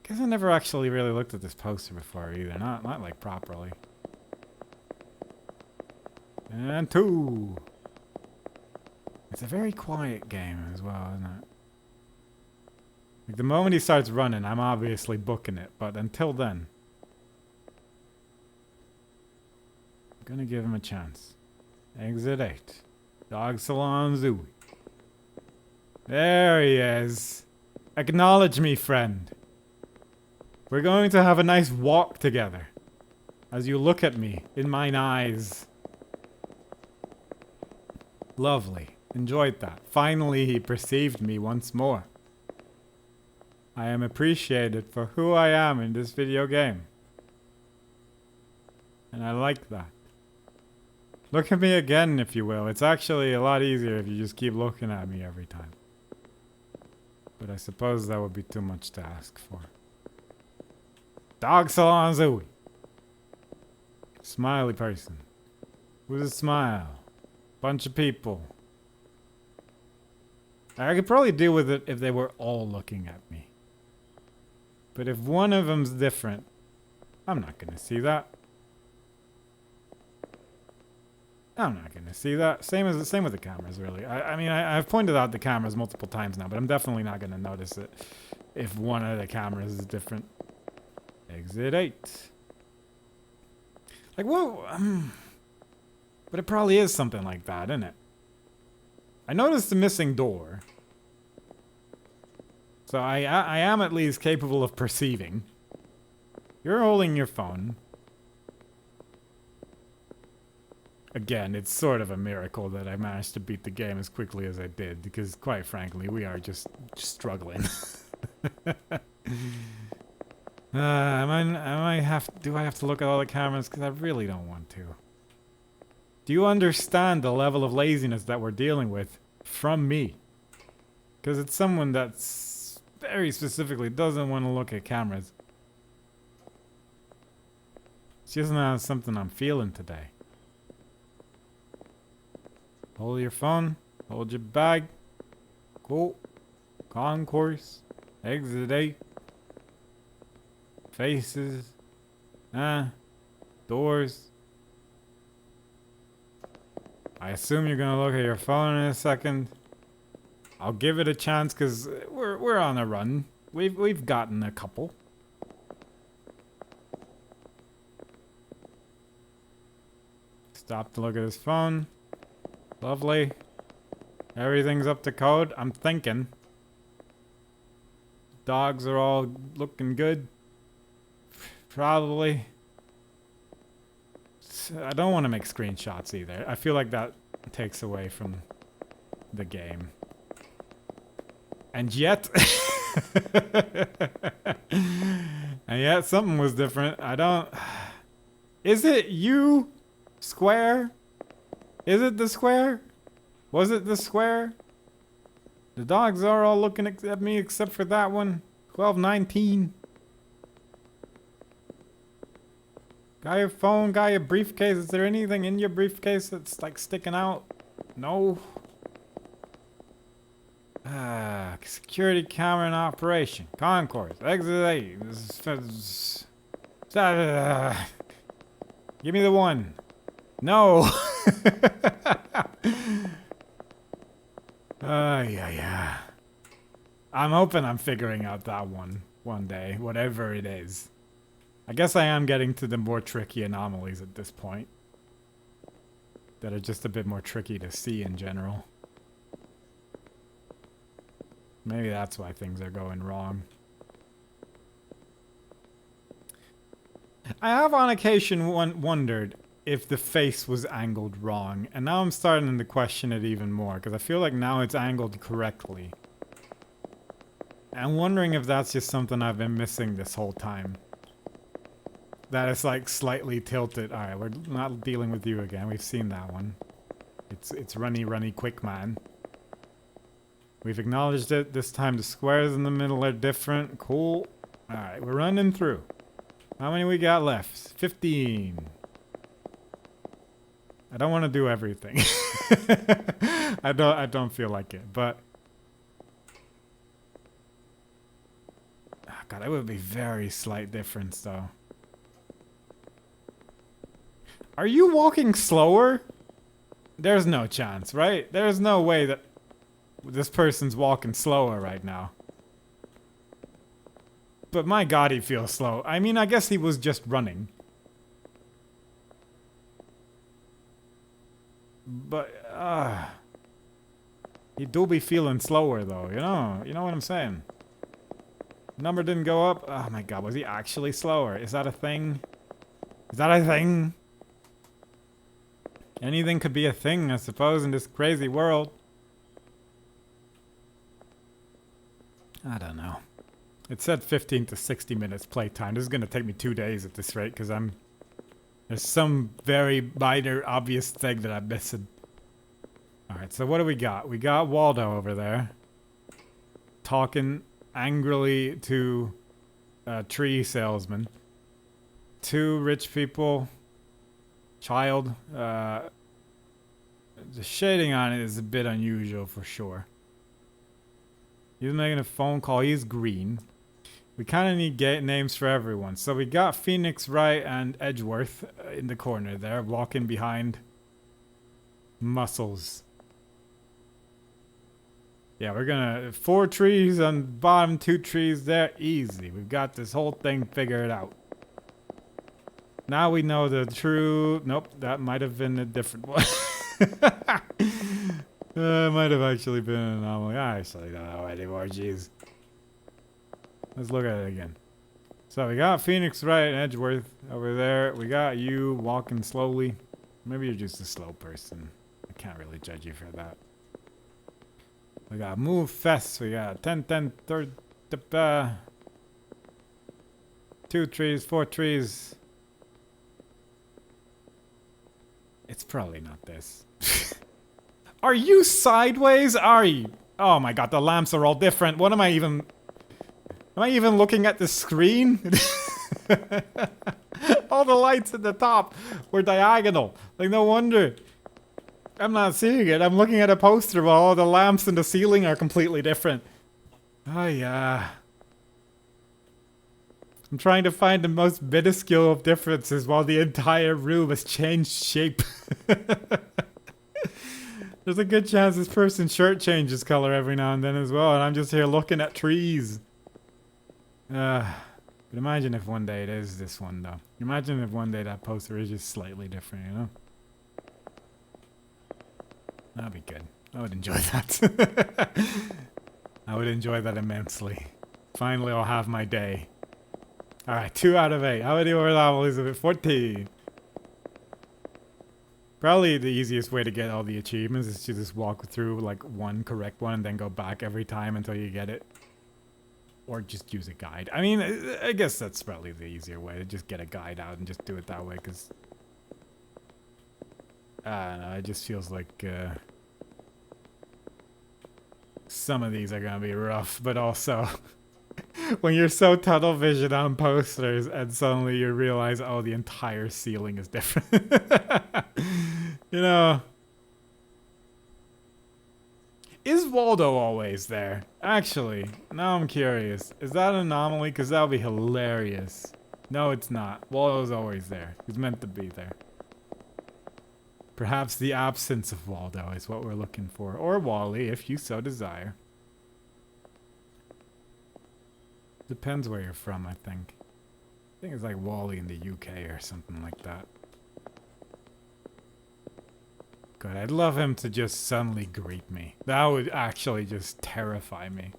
S1: Guess I never actually really looked at this poster before either. Not like properly. And 2. It's a very quiet game as well, isn't it? Like the moment he starts running, I'm obviously booking it, but until then, I'm gonna give him a chance. Exit 8. Dog Salon Zooey. There he is. Acknowledge me, friend. We're going to have a nice walk together. As you look at me in mine eyes. Lovely. Enjoyed that. Finally, he perceived me once more. I am appreciated for who I am in this video game. And I like that. Look at me again, if you will. It's actually a lot easier if you just keep looking at me every time. But I suppose that would be too much to ask for. Dog Salon Zooey. Smiley person. With a smile. Bunch of people. I could probably deal with it if they were all looking at me. But if one of them's different, I'm not gonna see that. I'm not gonna see that. Same with the cameras, really. I mean, I've pointed out the cameras multiple times now, but I'm definitely not gonna notice it if one of the cameras is different. Exit 8. Like, whoa. But it probably is something like that, isn't it? I noticed the missing door. So I am at least capable of perceiving. You're holding your phone. Again, it's sort of a miracle that I managed to beat the game as quickly as I did, because quite frankly, we are just struggling. Do I have to look at all the cameras? Because I really don't want to. Do you understand the level of laziness that we're dealing with from me? Because it's someone that's very specifically doesn't want to look at cameras. It's just not something I'm feeling today. Hold your phone. Hold your bag. Cool. Concourse. Exit 8. Faces. Doors. I assume you're gonna look at your phone in a second. I'll give it a chance because we're on a run. We've gotten a couple. Stop to look at his phone. Lovely. Everything's up to code. I'm thinking. Dogs are all looking good. Probably. I don't want to make screenshots either. I feel like that takes away from the game. And yet... and yet something was different. I don't... Is it you? Square? Is it the square? Was it the square? The dogs are all looking at me except for that one. 1219. Got your phone, got your briefcase. Is there anything in your briefcase that's like sticking out? No. Security camera in operation. Concourse. Exit 8. Give me the one. No. Yeah. I'm hoping I'm figuring out that one day, whatever it is. I guess I am getting to the more tricky anomalies at this point. That are just a bit more tricky to see in general. Maybe that's why things are going wrong. I have on occasion wondered if the face was angled wrong, and now I'm starting to question it even more, because I feel like now it's angled correctly. I'm wondering if that's just something I've been missing this whole time. That it's like slightly tilted. Alright, we're not dealing with you again. We've seen that one. It's runny quick man. We've acknowledged it. This time the squares in the middle are different. Cool. Alright, we're running through. How many we got left? 15. I don't want to do everything. I don't feel like it, but oh God, that would be very slight difference though. Are you walking slower? There's no chance, right? There's no way that this person's walking slower right now. But my God, he feels slow. I mean, I guess he was just running. But, he do be feeling slower though, you know what I'm saying? Number didn't go up. Oh my God, was he actually slower? Is that a thing? Is that a thing? Anything could be a thing, I suppose, in this crazy world. I don't know. It said 15 to 60 minutes playtime. This is gonna take me 2 days at this rate, because there's some very minor, obvious thing that I'm missing. Alright, so what do we got? We got Waldo over there. Talking angrily to a tree salesman. 2 rich people. Child. The shading on it is a bit unusual for sure. He's making a phone call. He's green. We kind of need names for everyone. So we got Phoenix Wright and Edgeworth in the corner there, walking behind Muscles. Yeah, we're gonna 4 trees on the bottom, 2 trees there, easy. We've got this whole thing figured out. Now we know the true... Nope, that might have been a different one. Might have actually been an anomaly. I actually don't know anymore, jeez. Let's look at it again. So we got Phoenix Wright and Edgeworth over there. We got you walking slowly. Maybe you're just a slow person. I can't really judge you for that. We got Move Fest. We got 10, 10, 3, 2 trees, 4 trees. It's probably not this. Are you sideways? Are you? Oh my god, the lamps are all different. What am I even... Am I even looking at the screen? All the lights at the top were diagonal. Like, no wonder. I'm not seeing it. I'm looking at a poster while all the lamps in the ceiling are completely different. Oh, yeah. I'm trying to find the most minuscule of differences while the entire room has changed shape. There's a good chance this person's shirt changes color every now and then as well, and I'm just here looking at trees. But imagine if one day it is this one, though. Imagine if one day that poster is just slightly different, you know? That'd be good. I would enjoy that. I would enjoy that immensely. Finally, I'll have my day. Alright, 2 out of 8. How many more levels is it? 14. Probably the easiest way to get all the achievements is to just walk through like one correct one and then go back every time until you get it. Or just use a guide. I mean, I guess that's probably the easier way, to just get a guide out and just do it that way, because... I don't know, it just feels like... some of these are gonna be rough, but also... when you're so tunnel vision on posters and suddenly you realize, oh, the entire ceiling is different. You know... Is Waldo always there? Actually, now I'm curious. Is that an anomaly? Because that would be hilarious. No, it's not. Waldo's always there. He's meant to be there. Perhaps the absence of Waldo is what we're looking for. Or Wally, if you so desire. Depends where you're from, I think. I think it's like Wally in the UK or something like that. Good. I'd love him to just suddenly greet me. That would actually just terrify me.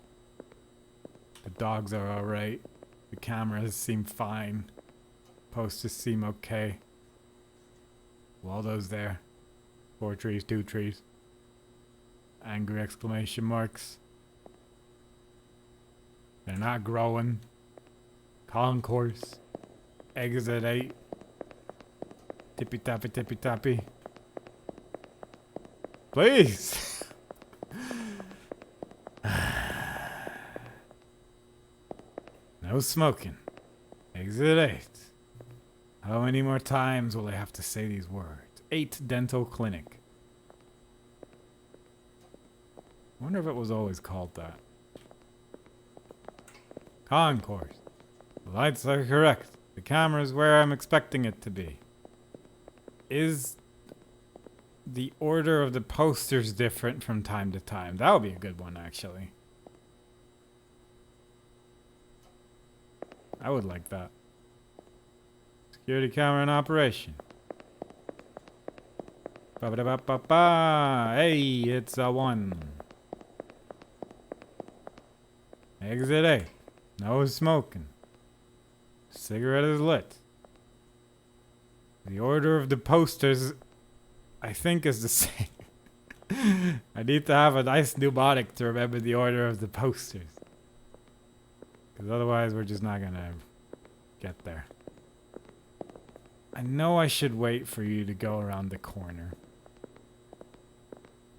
S1: The dogs are alright. The cameras seem fine. Posters seem okay. Waldo's there. 4 trees, 2 trees. Angry exclamation marks. They're not growing. Concourse. Exit 8. Tippy tappy, tippy tappy. Please! No smoking. Exit 8. How many more times will I have to say these words? 8 dental clinic. I wonder if it was always called that. Concourse. The lights are correct. The camera's where I'm expecting it to be. Is the order of the posters different from time to time? That would be a good one, actually. I would like that. Security camera in operation. Ba-ba-da-ba-ba-ba. Hey, it's a 1. Exit 8. No smoking. Cigarette is lit. The order of the posters, I think, is the same. I need to have a nice mnemonic to remember the order of the posters. Because otherwise we're just not gonna get there. I know I should wait for you to go around the corner.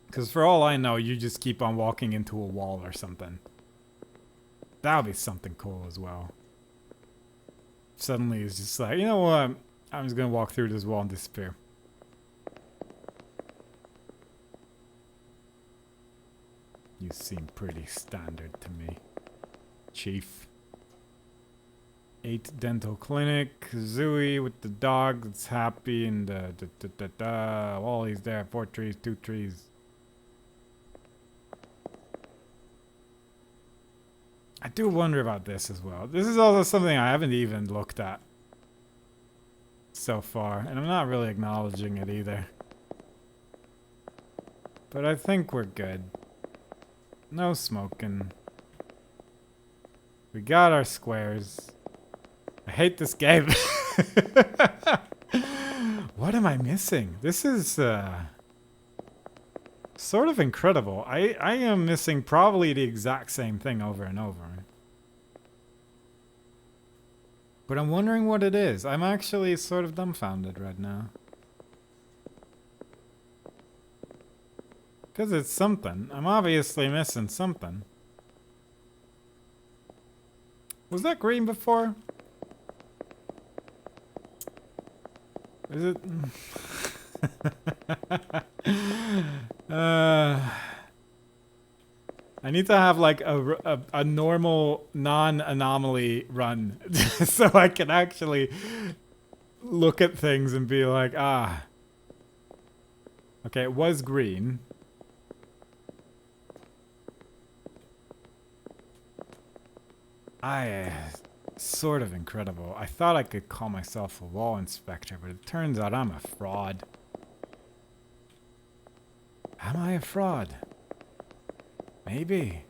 S1: Because for all I know, you just keep on walking into a wall or something. That would be something cool as well. Suddenly it's just like, you know what? I'm just gonna walk through this wall and disappear. You seem pretty standard to me, Chief. 8 dental clinic. Zooey with the dog that's happy, and Wally's there. 4 trees, 2 trees. I do wonder about this as well. This is also something I haven't even looked at. so far, and I'm not really acknowledging it either. But I think we're good. No smoking. We got our squares. I hate this game. What am I missing? This is sort of incredible. I am missing probably the exact same thing over and over. But I'm wondering what it is. I'm actually sort of dumbfounded right now. Because it's something. I'm obviously missing something. Was that green before? Is it? I need to have like a normal non-anomaly run so I can actually look at things and be like, ah. Okay, it was green. Sort of incredible. I thought I could call myself a wall inspector, but it turns out I'm a fraud. Am I a fraud? Maybe.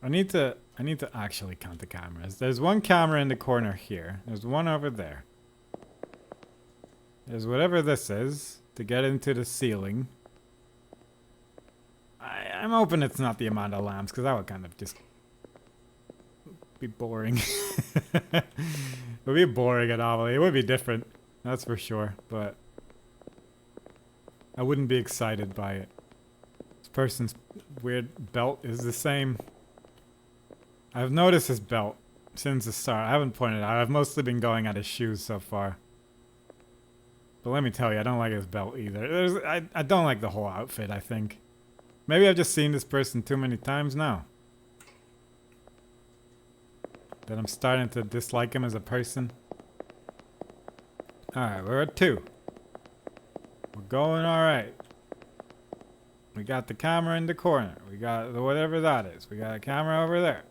S1: I need to actually count the cameras. There's one camera in the corner here. There's one over there. There's whatever this is to get into the ceiling. I'm hoping it's not the amount of lamps, because that would kind of just be boring. It would be a boring anomaly. It would be different, that's for sure, but I wouldn't be excited by it. This person's weird belt is the same. I've noticed his belt since the start. I haven't pointed out. I've mostly been going at his shoes so far. But let me tell you, I don't like his belt either. I don't like the whole outfit, I think. Maybe I've just seen this person too many times now. That I'm starting to dislike him as a person. Alright, we're at 2. We're going alright. We got the camera in the corner. We got the whatever that is. We got a camera over there.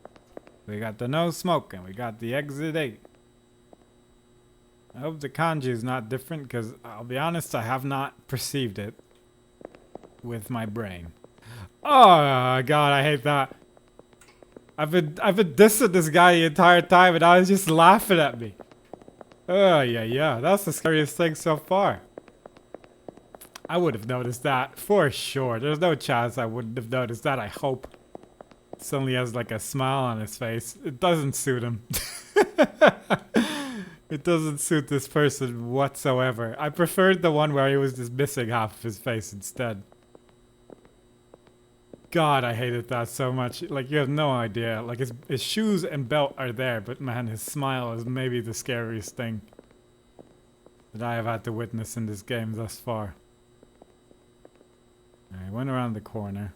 S1: We got the no smoking. We got the exit 8. I hope the kanji is not different, because I'll be honest, I have not perceived it with my brain. Oh god, I hate that. I've been dissing this guy the entire time, and I was just laughing at me. Oh yeah, that's the scariest thing so far. I would have noticed that for sure. There's no chance I wouldn't have noticed that. I hope. Suddenly has like a smile on his face. It doesn't suit him. It doesn't suit this person whatsoever. I preferred the one where he was just missing half of his face instead. God, I hated that so much. Like, you have no idea. Like, his shoes and belt are there, but man, his smile is maybe the scariest thing that I have had to witness in this game thus far. I went around the corner.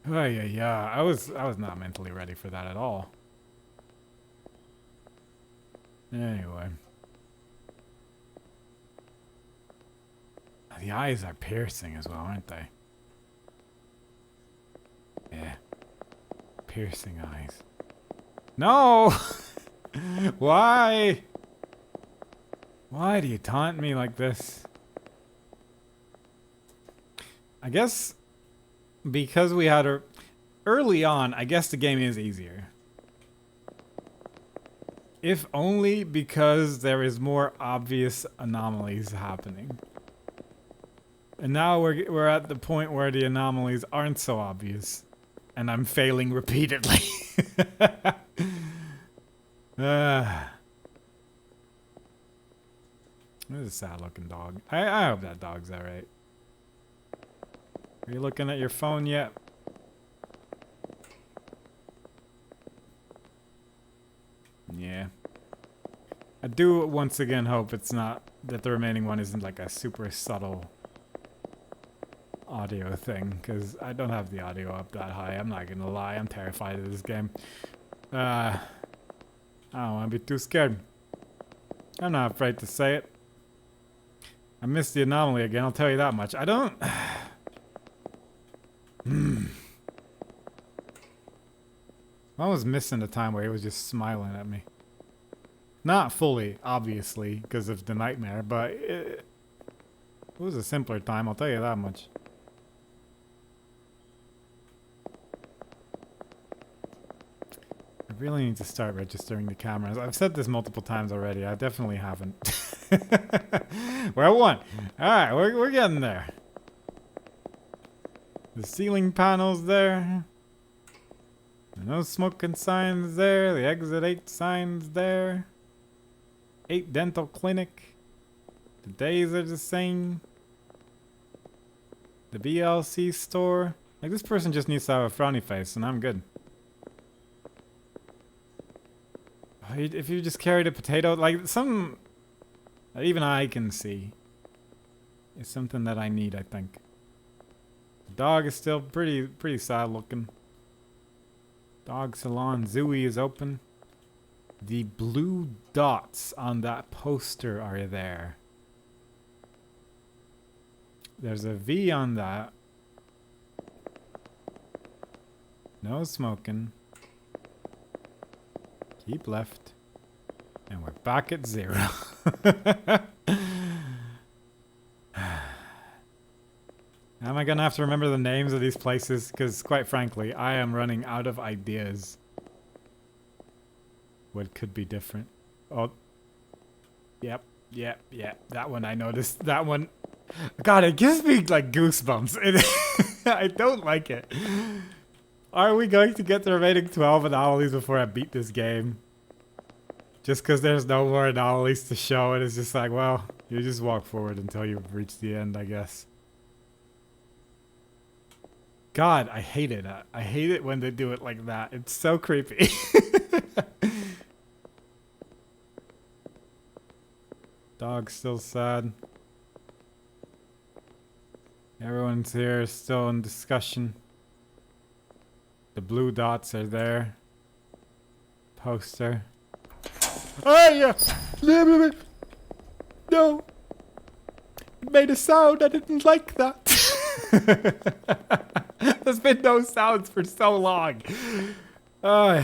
S1: Oh yeah. I was not mentally ready for that at all. Anyway. The eyes are piercing as well, aren't they? Yeah. Piercing eyes. No! Why? Why do you taunt me like this? I guess because we had a... Early on, I guess the game is easier. If only because there is more obvious anomalies happening. And now we're at the point where the anomalies aren't so obvious. And I'm failing repeatedly. This is a sad looking dog. I hope that dog's alright. Are you looking at your phone yet? Yeah. I do once again hope it's not that the remaining one isn't like a super subtle audio thing, because I don't have the audio up that high. I'm not gonna lie, I'm terrified of this game. I don't want to be too scared. I'm not afraid to say it. I missed the anomaly again, I'll tell you that much. I don't... I was missing the time where he was just smiling at me. Not fully, obviously, because of the nightmare, but it was a simpler time, I'll tell you that much. I really need to start registering the cameras. I've said this multiple times already. I definitely haven't. We're at 1. Alright, we're getting there. The ceiling panels there. No smoking signs there. The exit 8 signs there. 8 dental clinic. The days are the same. The BLC store. Like, this person just needs to have a frowny face and I'm good. If you just carried a potato, like some that even I can see is something that I need, I think. The dog is still pretty sad looking. Dog salon Zooey is open. The blue dots on that poster are there. There's a V on that. No smoking. Keep left. And we're back at 0. Am I gonna have to remember the names of these places? Because quite frankly, I am running out of ideas. What could be different? Oh. Yep. That one I noticed. That one. God, it gives me like goosebumps. I don't like it. Are we going to get the remaining 12 anomalies before I beat this game? Just because there's no more anomalies to show, and it's just like, well, you just walk forward until you reach the end, I guess. God, I hate it. I hate it when they do it like that. It's so creepy. Dog's still sad. Everyone's here, still in discussion. The blue dots are there. Poster. Oh yeah! No! It made a sound, I didn't like that. There's been no sounds for so long. Oh,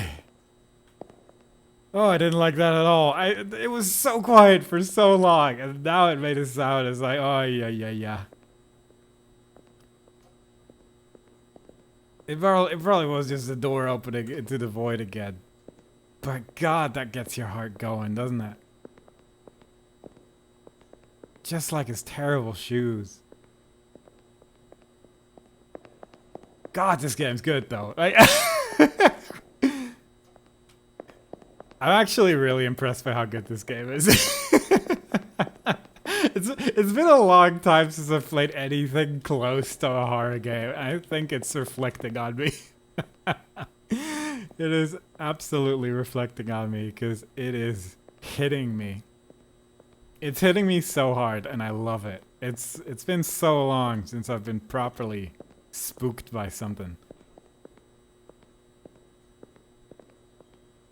S1: I didn't like that at all. It was so quiet for so long, and now it made a sound. It's like, oh yeah. It probably was just the door opening into the void again. But God, that gets your heart going, doesn't it? Just like his terrible shoes. God, this game's good though. I'm actually really impressed by how good this game is. It's been a long time since I've played anything close to a horror game. I think it's reflecting on me. It is absolutely reflecting on me because it is hitting me. It's hitting me so hard and I love it. It's been so long since I've been properly spooked by something.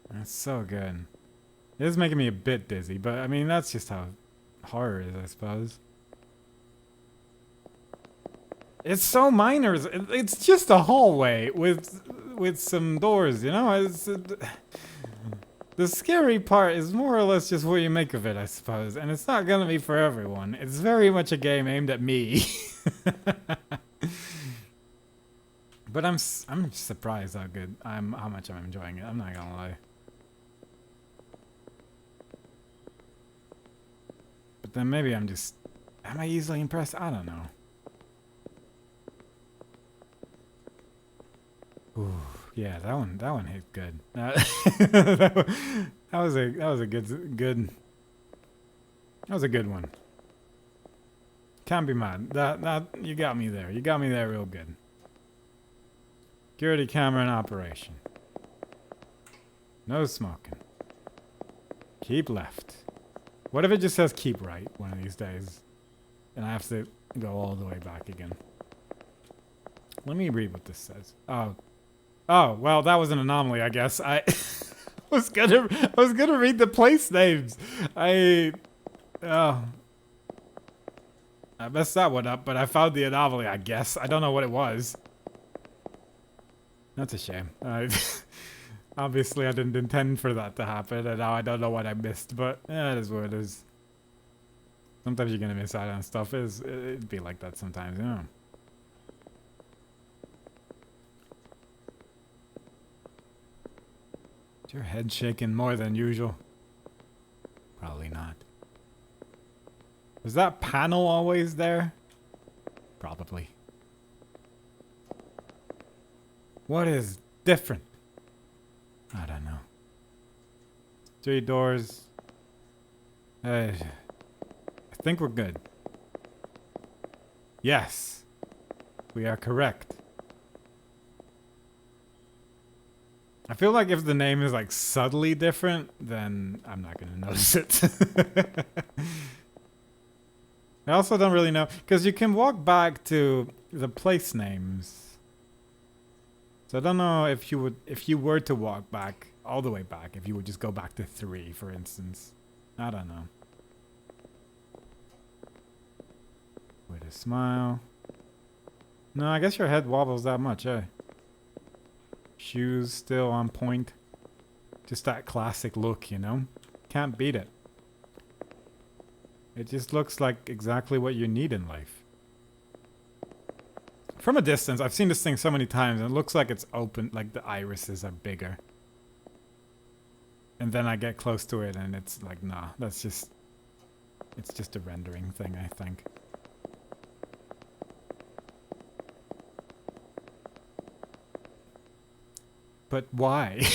S1: That's so good. It is making me a bit dizzy, but I mean, that's just how horror is, I suppose. It's so minor. It's just a hallway with some doors, you know? The scary part is more or less just what you make of it, I suppose. And it's not gonna be for everyone. It's very much a game aimed at me. But I'm surprised how much I'm enjoying it. I'm not gonna lie. But then maybe am I easily impressed? I don't know. Ooh, yeah, that one hit good. That was a good one. Can't be mad. That you got me there. You got me there real good. Security camera in operation. No smoking. Keep left. What if it just says keep right one of these days? And I have to go all the way back again. Let me read what this says. Oh, well, that was an anomaly, I guess. I was gonna read the place names. I messed that one up, but I found the anomaly, I guess. I don't know what it was. That's a shame. Obviously, I didn't intend for that to happen, and now I don't know what I missed, but yeah, it is what it is. Sometimes you're gonna miss out on stuff. It'd be like that sometimes, you know. Is your head shaking more than usual? Probably not. Is that panel always there? Probably. What is different? I don't know. 3 doors. I think we're good. Yes. We are correct. I feel like if the name is like subtly different, then I'm not gonna notice it. I also don't really know, because you can walk back to the place names. So I don't know if you were to walk back all the way back, if you would just go back to 3, for instance. I don't know. With a smile. No, I guess your head wobbles that much, eh? Shoes still on point. Just that classic look, you know? Can't beat it. It just looks like exactly what you need in life. From a distance, I've seen this thing so many times, and it looks like it's open, like the irises are bigger. And then I get close to it, and it's like, nah, it's just a rendering thing, I think. But why?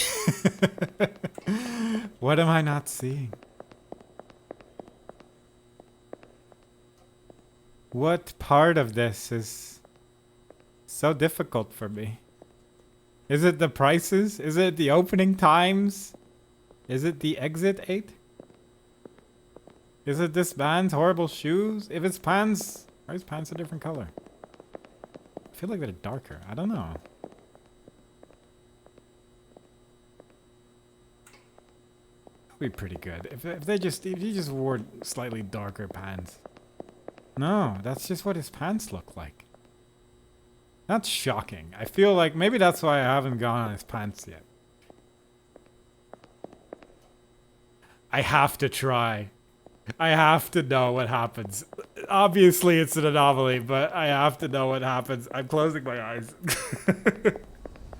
S1: What am I not seeing? What part of this is so difficult for me? Is it the prices? Is it the opening times? Is it the exit 8? Is it this band's horrible shoes? If it's pants, why is pants a different color? I feel like they're darker. I don't know. That'd be pretty good. If you just wore slightly darker pants. No, that's just what his pants look like. That's shocking. I feel like maybe that's why I haven't gone on his pants yet. I have to try. I have to know what happens. Obviously, it's an anomaly, but I have to know what happens. I'm closing my eyes.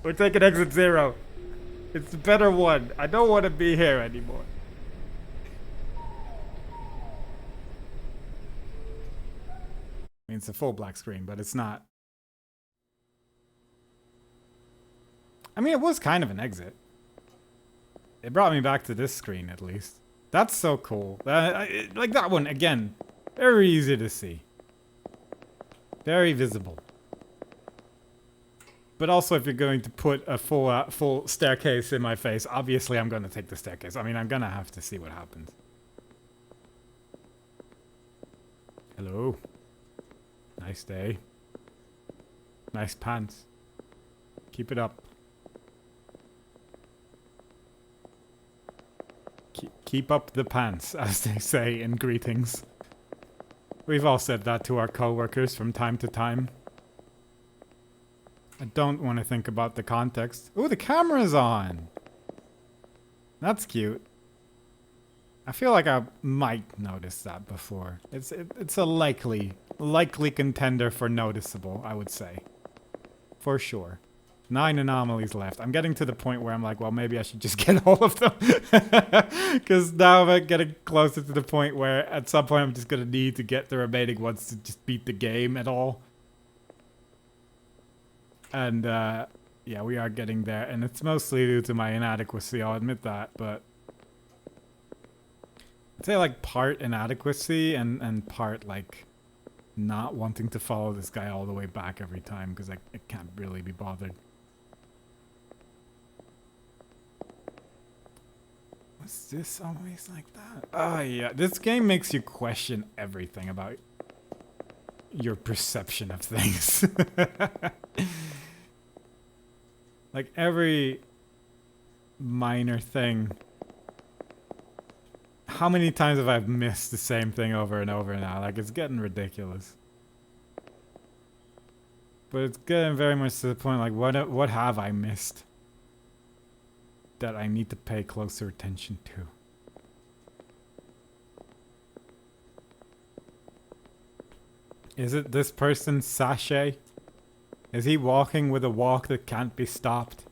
S1: We're taking exit 0. It's the better one. I don't want to be here anymore. I mean, it's a full black screen, but it's not. I mean, it was kind of an exit. It brought me back to this screen, at least. That's so cool. Like that one, again, very easy to see. Very visible. But also, if you're going to put a full staircase in my face, obviously I'm going to take the staircase. I mean, I'm going to have to see what happens. Hello. Nice day. Nice pants. Keep it up. Keep up the pants, as they say in greetings. We've all said that to our coworkers from time to time. I don't want to think about the context. Ooh, the camera's on! That's cute. I feel like I might notice that before. It's a likely contender for noticeable, I would say. For sure. 9 anomalies left. I'm getting to the point where I'm like, well, maybe I should just get all of them. Because now I'm getting closer to the point where at some point I'm just going to need to get the remaining ones to just beat the game at all. And, yeah, we are getting there. And it's mostly due to my inadequacy, I'll admit that. But I'd say, like, part inadequacy and part, like, not wanting to follow this guy all the way back every time. Because I can't really be bothered. Was this always like that? Oh, yeah. This game makes you question everything about your perception of things. Like, every minor thing. How many times have I missed the same thing over and over now? Like, it's getting ridiculous. But it's getting very much to the point, like, what have I missed? that I need to pay closer attention to. Is it this person's sachet? Is he walking with a walk that can't be stopped?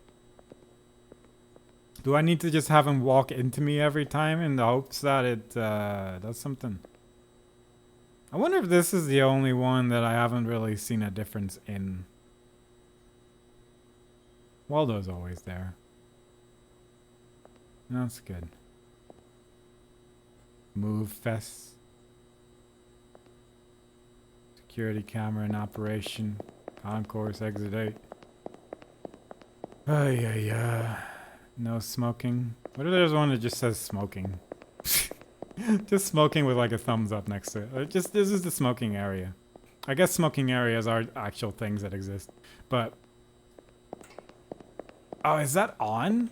S1: Do I need to just have him walk into me every time in the hopes that it does something? I wonder if this is the only one that I haven't really seen a difference in. Waldo's always there. That's good. Move fest. Security camera in operation. Concourse exit 8. No smoking. What if there's one that just says smoking? Just smoking with like a thumbs up next to it. Just this is the smoking area. I guess smoking areas are actual things that exist. But oh, is that on?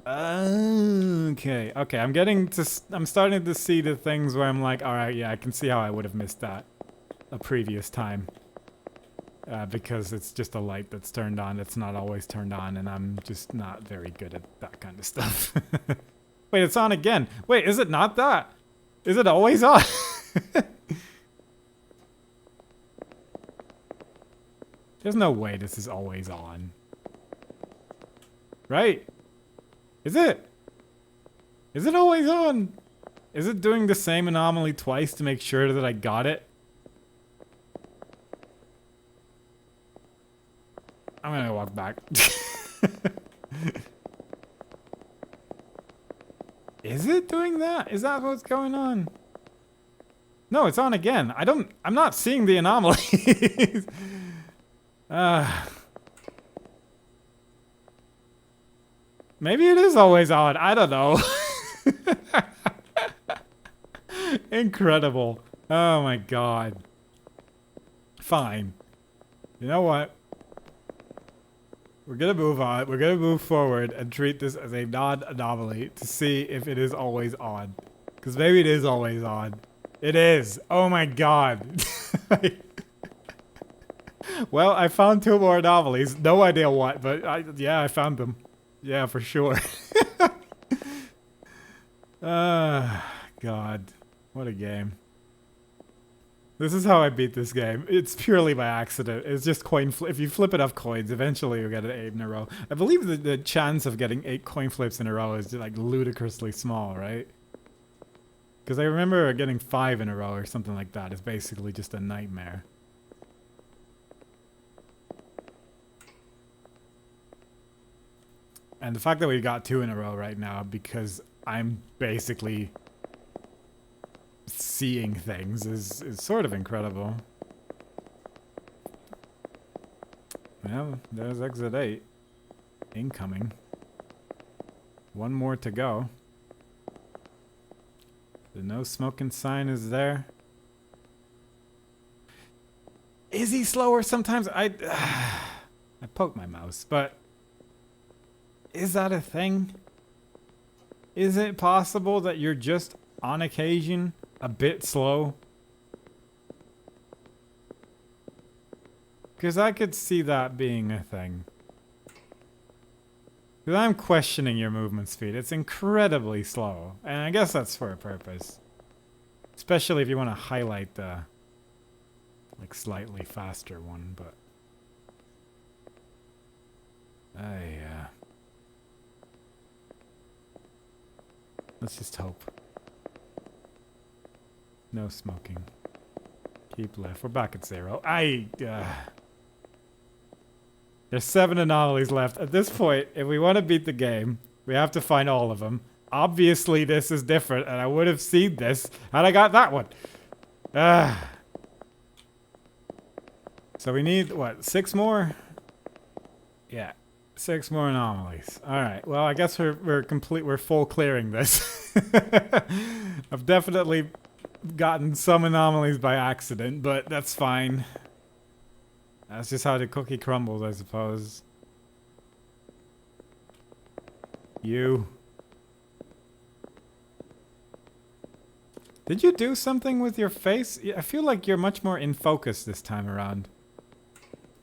S1: Okay. Okay, I'm starting to see the things where I'm like, all right, yeah, I can see how I would have missed that a previous time. Because it's just a light that's turned on. It's not always turned on, and I'm just not very good at that kind of stuff. Wait, it's on again. Wait, is it not that? Is it always on? There's no way this is always on. Right? Is it? Is it always on? Is it doing the same anomaly twice to make sure that I got it? I'm gonna walk back. Is it doing that? Is that what's going on? No, it's on again. I'm not seeing the anomalies. Maybe it is always on. I don't know. Incredible. Oh my god. Fine. You know what? We're gonna move on. We're gonna move forward and treat this as a non-anomaly to see if it is always on. Because maybe it is always on. It is. Oh my god. Well, I found 2 more anomalies. No idea what, but yeah, I found them. Yeah, for sure. God. What a game. This is how I beat this game. It's purely by accident. It's just coin flip. If you flip enough coins, eventually you'll get an 8 in a row. I believe the chance of getting 8 coin flips in a row is like ludicrously small, right? Because I remember getting 5 in a row or something like that is basically just a nightmare. And the fact that we got 2 in a row right now because I'm basically seeing things is sort of incredible. Well, there's exit 8. Incoming. 1 more to go. The no smoking sign is there. Is he slower sometimes? I poke my mouse, but is that a thing? Is it possible that you're just, on occasion, a bit slow? Because I could see that being a thing. Because I'm questioning your movement speed. It's incredibly slow. And I guess that's for a purpose. Especially if you want to highlight the like slightly faster one, but let's just hope. No smoking. Keep left. We're back at 0. There's 7 anomalies left. At this point, if we want to beat the game, we have to find all of them. Obviously, this is different, and I would have seen this had I got that one. So we need, what, 6 more? Yeah, 6 more anomalies. Alright, well, I guess we're full clearing this. I've definitely gotten some anomalies by accident, but that's fine. That's just how the cookie crumbles, I suppose. You. Did you do something with your face? I feel like you're much more in focus this time around.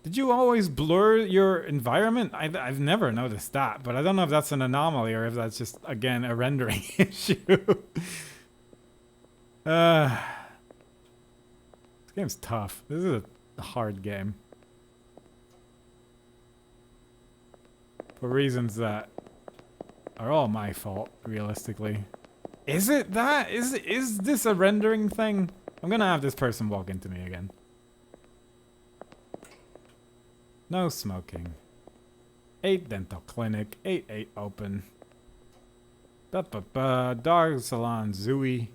S1: Did you always blur your environment? I've never noticed that, but I don't know if that's an anomaly or if that's just, again, a rendering issue. This game's tough. This is a hard game. For reasons that are all my fault, realistically. Is it that? Is this a rendering thing? I'm gonna have this person walk into me again. No smoking. 8 dental clinic. 8 open. Dog salon Zooey.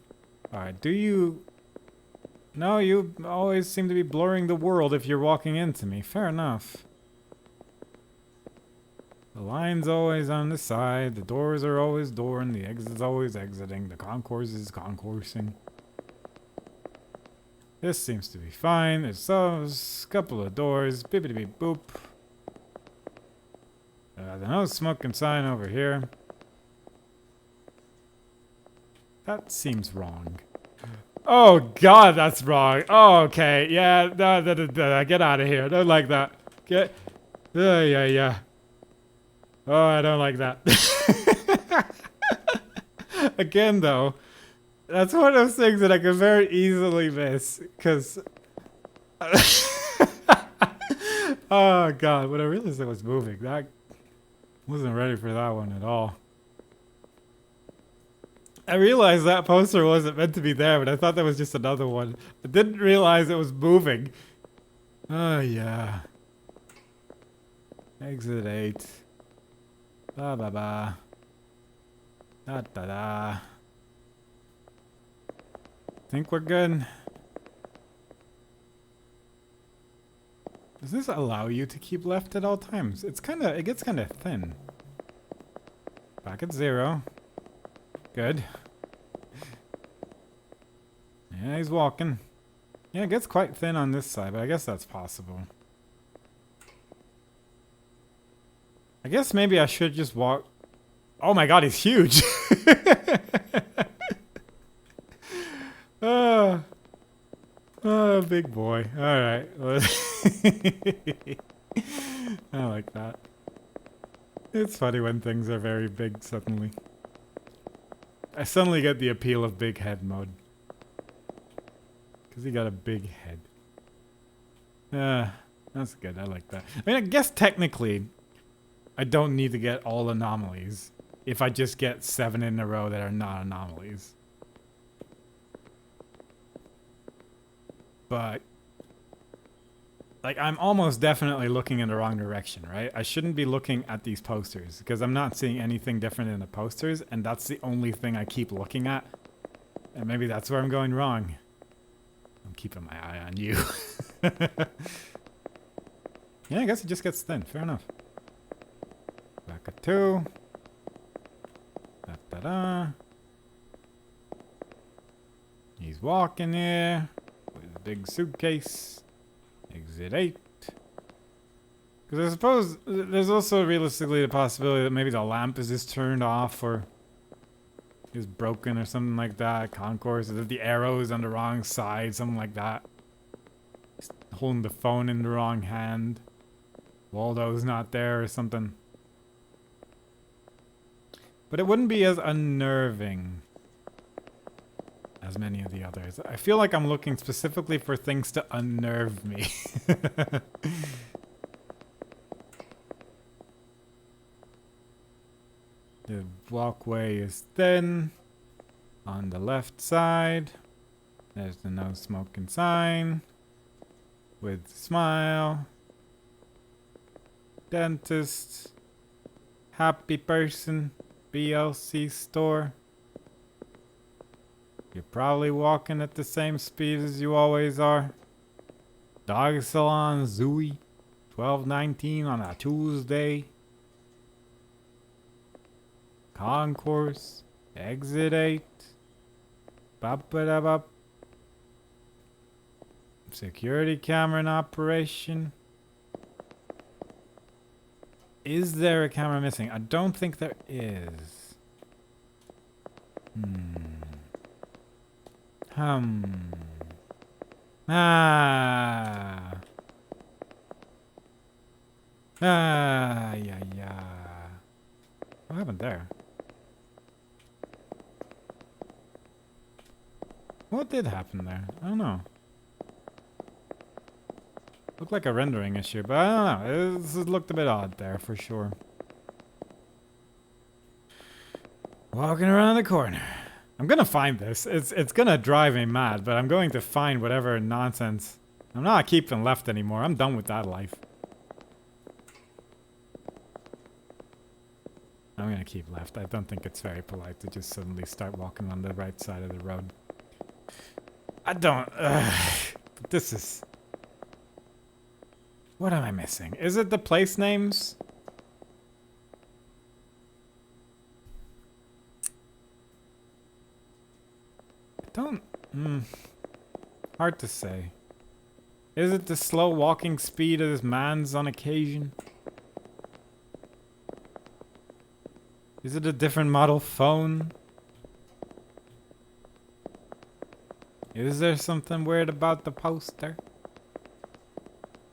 S1: Alright, do you... No, you always seem to be blurring the world if you're walking into me. Fair enough. The line's always on the side. The doors are always dooring. The exit's always exiting. The concourse is concoursing. This seems to be fine. There's a couple of doors. Bippity beep boop. The no smoking sign over here. That seems wrong. Oh god, that's wrong. Oh, okay. Yeah, get out of here. I don't like that. Get... yeah. Oh, I don't like that. Again, though, that's one of those things that I could very easily miss, because... Oh god, when I realized it was moving, that... wasn't ready for that one at all. I realized that poster wasn't meant to be there, but I thought that was just another one. I didn't realize it was moving. Oh, yeah. Exit 8. Ba ba ba. Da da da. Think we're good. Does this allow you to keep left at all times? It gets kinda thin. Back at 0. Good. Yeah, he's walking. Yeah, it gets quite thin on this side, but I guess that's possible. I guess maybe I should just walk... Oh my god, he's huge! Oh, big boy. Alright. I like that. It's funny when things are very big suddenly. I suddenly get the appeal of big head mode. Because he got a big head. That's good. I like that. I mean, I guess technically, I don't need to get all anomalies if I just get 7 in a row that are not anomalies. But, like, I'm almost definitely looking in the wrong direction, right? I shouldn't be looking at these posters because I'm not seeing anything different in the posters, and that's the only thing I keep looking at. And maybe that's where I'm going wrong. I'm keeping my eye on you. Yeah, I guess it just gets thin. Fair enough. Back at 2. Da-da-da. He's walking here with a big suitcase. Exit 8. Because I suppose there's also realistically the possibility that maybe the lamp is just turned off or is broken or something like that. Concourse, that the arrow is on the wrong side, something like that. He's holding the phone in the wrong hand. Waldo's not there or something. But it wouldn't be as unnerving as many of the others. I feel like I'm looking specifically for things to unnerve me. The walkway is thin. On the left side, there's the no smoking sign with smile. Dentist. Happy person. BLC store. You're probably walking at the same speed as you always are. Dog salon Zooey. 12:19 on a Tuesday. Concourse. Exit 8. Bop-a-da-bop. Security camera in operation. Is there a camera missing? I don't think there is. Ah. Ah, yeah, yeah. What happened there? What did happen there? I don't know. Looked like a rendering issue, but I don't know. It looked a bit odd there for sure. Walking around the corner. I'm gonna find this. It's gonna drive me mad, but I'm going to find whatever nonsense. I'm not keeping left anymore. I'm done with that life. I'm gonna keep left. I don't think it's very polite to just suddenly start walking on the right side of the road. I don't. But this is. What am I missing? Is it the place names? I don't. Hard to say. Is it the slow walking speed of this man's on occasion? Is it a different model phone? Is there something weird about the poster?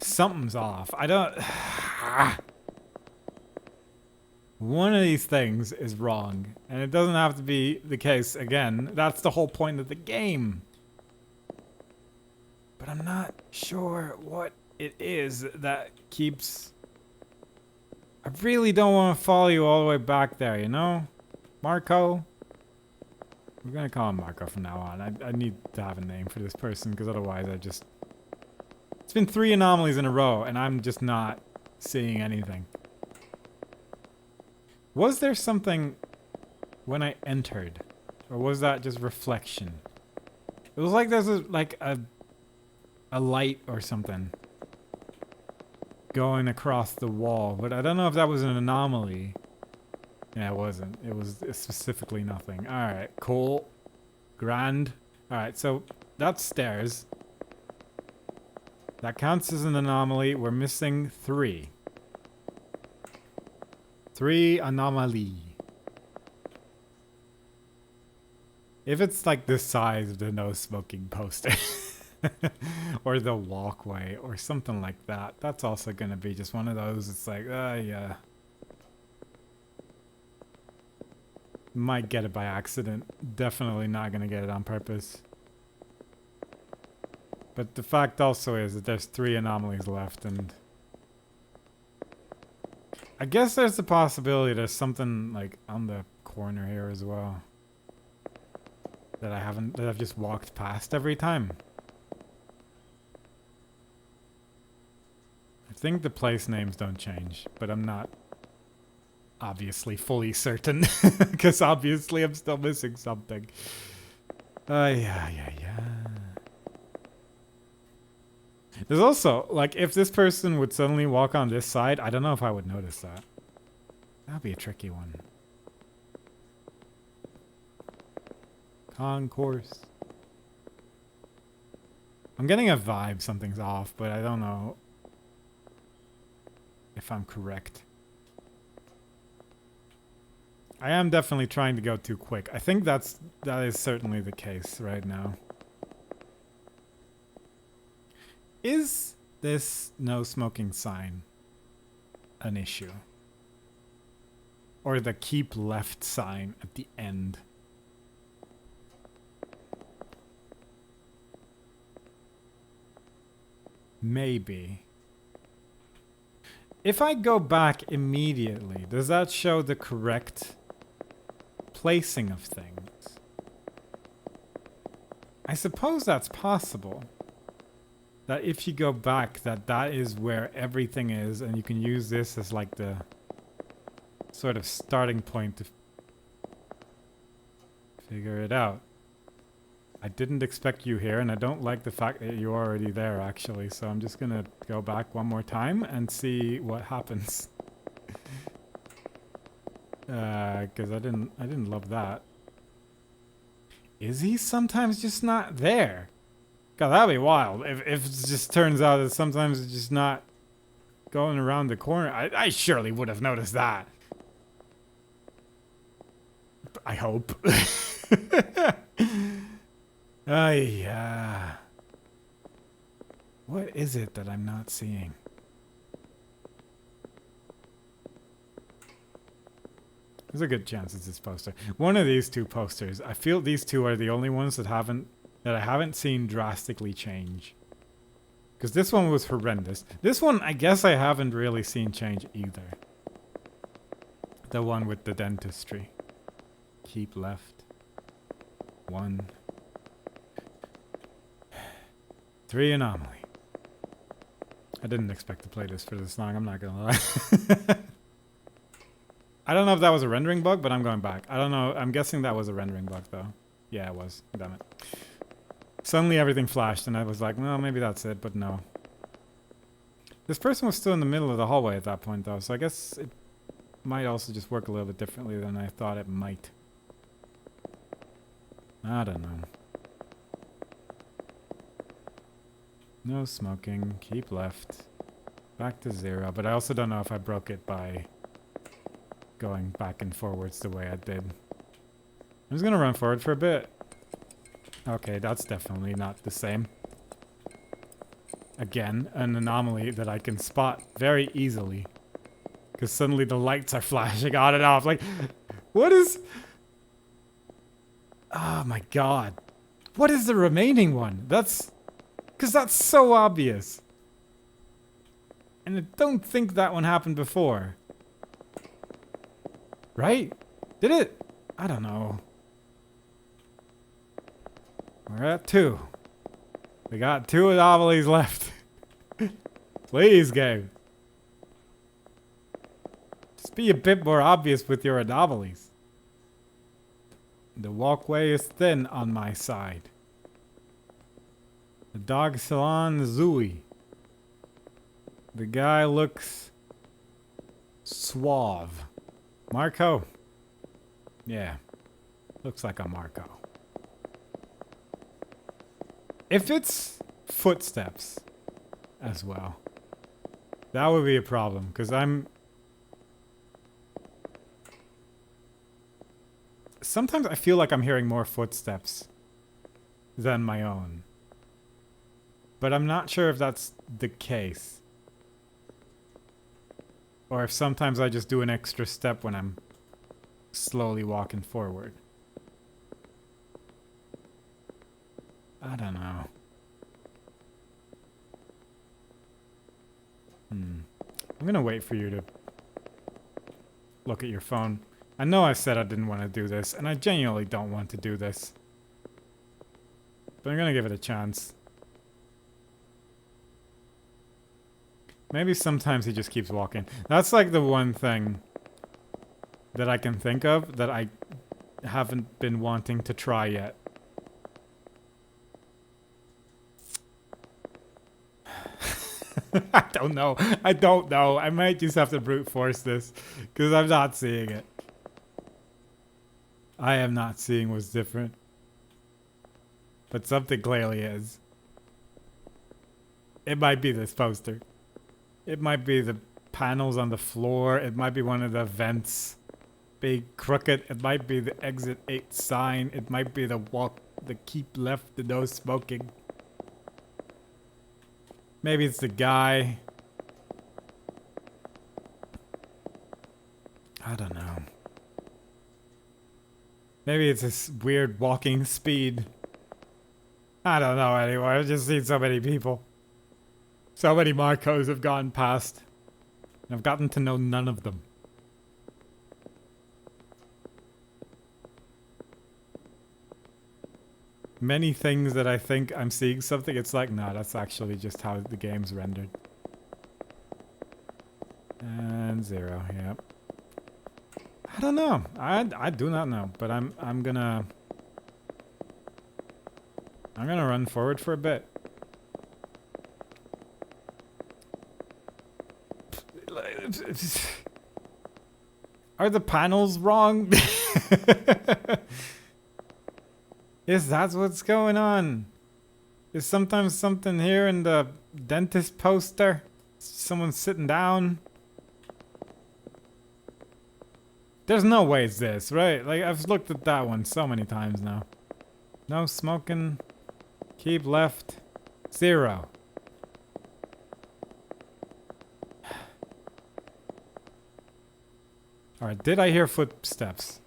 S1: Something's off. I don't... One of these things is wrong. And it doesn't have to be the case again. That's the whole point of the game. But I'm not sure what it is that keeps... I really don't want to follow you all the way back there, you know? Marco? We're gonna call him Marco from now on. I need to have a name for this person, because otherwise I just... It's been 3 anomalies in a row, and I'm just not seeing anything. Was there something when I entered? Or was that just reflection? It was like there's a light or something going across the wall, but I don't know if that was an anomaly. Yeah, it wasn't. It was specifically nothing. Alright, cool. Grand. Alright, so that's stairs. That counts as an anomaly. We're missing 3. 3 anomaly. If it's like the size of the no smoking poster or the walkway or something like that, that's also gonna be just one of those. It's like, yeah. Might get it by accident. Definitely not gonna get it on purpose. But the fact also is that there's 3 anomalies left, and I guess there's the possibility there's something like on the corner here as well that I've just walked past every time. I think the place names don't change, but I'm not obviously fully certain because obviously I'm still missing something. Yeah. There's also, like, if this person would suddenly walk on this side, I don't know if I would notice that. That'd be a tricky one. Concourse. I'm getting a vibe something's off, but I don't know if I'm correct. I am definitely trying to go too quick. I think that is certainly the case right now. Is this no smoking sign an issue? Or the keep left sign at the end? Maybe. If I go back immediately, does that show the correct placing of things? I suppose that's possible. That if you go back, that is where everything is, and you can use this as like the sort of starting point to figure it out. I didn't expect you here, and I don't like the fact that you're already there, actually, so I'm just gonna go back one more time and see what happens. Because I didn't love that. Is he sometimes just not there? God, that'd be wild. If it just turns out that sometimes it's just not going around the corner. I surely would have noticed that. I hope. Yeah. What is it that I'm not seeing? There's a good chance it's this poster. One of these two posters. I feel these two are the only ones that I haven't seen drastically change. Because this one was horrendous. This one, I guess I haven't really seen change either. The one with the dentistry. Keep left. 1. 3 anomaly. I didn't expect to play this for this long, I'm not gonna lie. I don't know if that was a rendering bug, but I'm going back. I don't know. I'm guessing that was a rendering bug, though. Yeah, it was. Damn it. Suddenly everything flashed, and I was like, well, maybe that's it, but no. This person was still in the middle of the hallway at that point, though, so I guess it might also just work a little bit differently than I thought it might. I don't know. No smoking. Keep left. Back to 0, but I also don't know if I broke it by going back and forwards the way I did. I'm just gonna run forward for a bit. Okay, that's definitely not the same. Again, an anomaly that I can spot very easily. Because suddenly the lights are flashing on and off. Like, what is... Oh my god. What is the remaining one? That's... Because that's so obvious. And I don't think that one happened before. Right? Did it? I don't know. We're at 2. We got 2 anomalies left. Please, game. Just be a bit more obvious with your anomalies. The walkway is thin on my side. The dog salon Zooey. The guy looks suave. Marco? Yeah. Looks like a Marco. If it's footsteps as well, that would be a problem, because sometimes I feel like I'm hearing more footsteps than my own. But I'm not sure if that's the case. Or if sometimes I just do an extra step when I'm slowly walking forward. I don't know. I'm gonna wait for you to look at your phone. I know I said I didn't want to do this, and I genuinely don't want to do this. But I'm gonna give it a chance. Maybe sometimes he just keeps walking. That's like the one thing that I can think of that I haven't been wanting to try yet. I don't know. I don't know. I might just have to brute force this because I'm not seeing it. I am not seeing what's different. But something clearly is. It might be this poster. It might be the panels on the floor. It might be one of the vents being crooked. It might be the exit 8 sign. It might be the keep left, the no smoking. Maybe it's the guy. I don't know. Maybe it's this weird walking speed. I don't know anymore. I've just seen so many people. So many Marcos have gone past. And I've gotten to know none of them. Many things that I think I'm seeing something, it's like, no, that's actually just how the game's rendered. And 0, yep. I don't know. I do not know, but I'm gonna run forward for a bit. Are the panels wrong? Yes, that's what's going on. There's sometimes something here in the dentist poster. Someone sitting down. There's no way it's this, right? Like, I've looked at that one so many times now. No smoking. Keep left. 0. Alright, did I hear footsteps?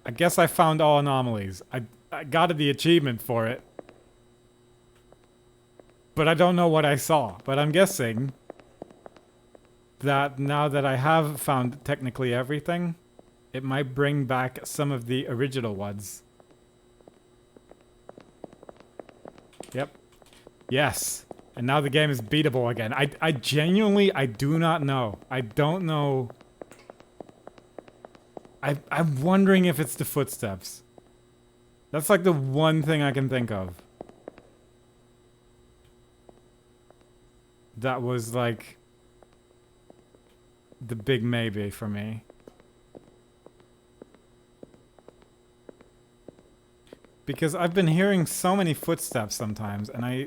S1: I guess I found all anomalies. I got the achievement for it. But I don't know what I saw. But I'm guessing that now that I have found technically everything, it might bring back some of the original ones. Yep. Yes. And now the game is beatable again. I genuinely, I do not know. I don't know. I'm wondering if it's the footsteps. That's like the one thing I can think of. That was like the big maybe for me. Because I've been hearing so many footsteps sometimes, and I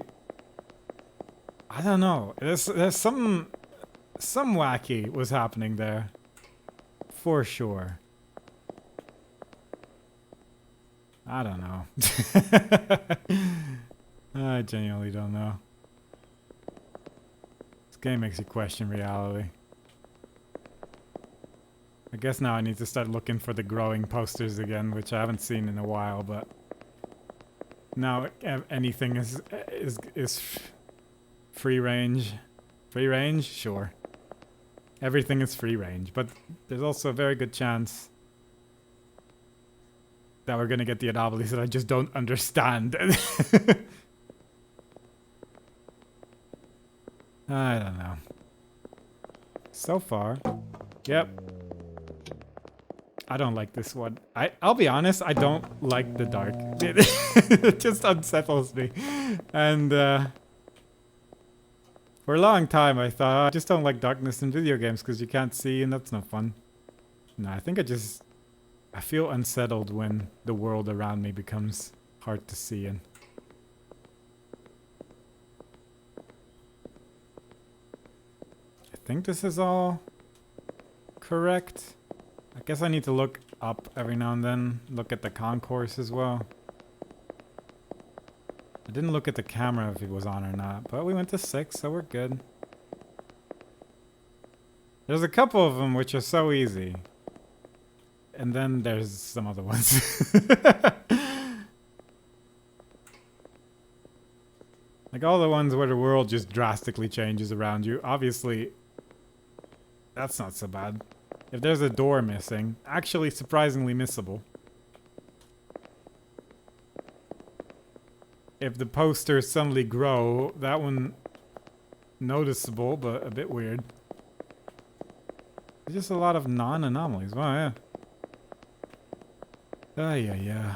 S1: don't know. There's some wacky was happening there. For sure. I don't know. I genuinely don't know. This game makes you question reality. I guess now I need to start looking for the growing posters again, which I haven't seen in a while, but now anything is free range. Free range? Sure. Everything is free range, but there's also a very good chance that we're gonna get the anomalies that I just don't understand. I don't know. So far, yep. I don't like this one. I'll be honest, I don't like the dark. It just unsettles me. And for a long time I thought I just don't like darkness in video games because you can't see and that's not fun. No, I think I feel unsettled when the world around me becomes hard to see in. I think this is all correct. I guess I need to look up every now and then. Look at the concourse as well. I didn't look at the camera if it was on or not, but we went to 6, so we're good. There's a couple of them which are so easy. And then there's some other ones. Like all the ones where the world just drastically changes around you. Obviously, that's not so bad. If there's a door missing, actually surprisingly missable. If the posters suddenly grow, that one noticeable, but a bit weird. There's just a lot of non-anomalies. Wow, yeah. Yeah.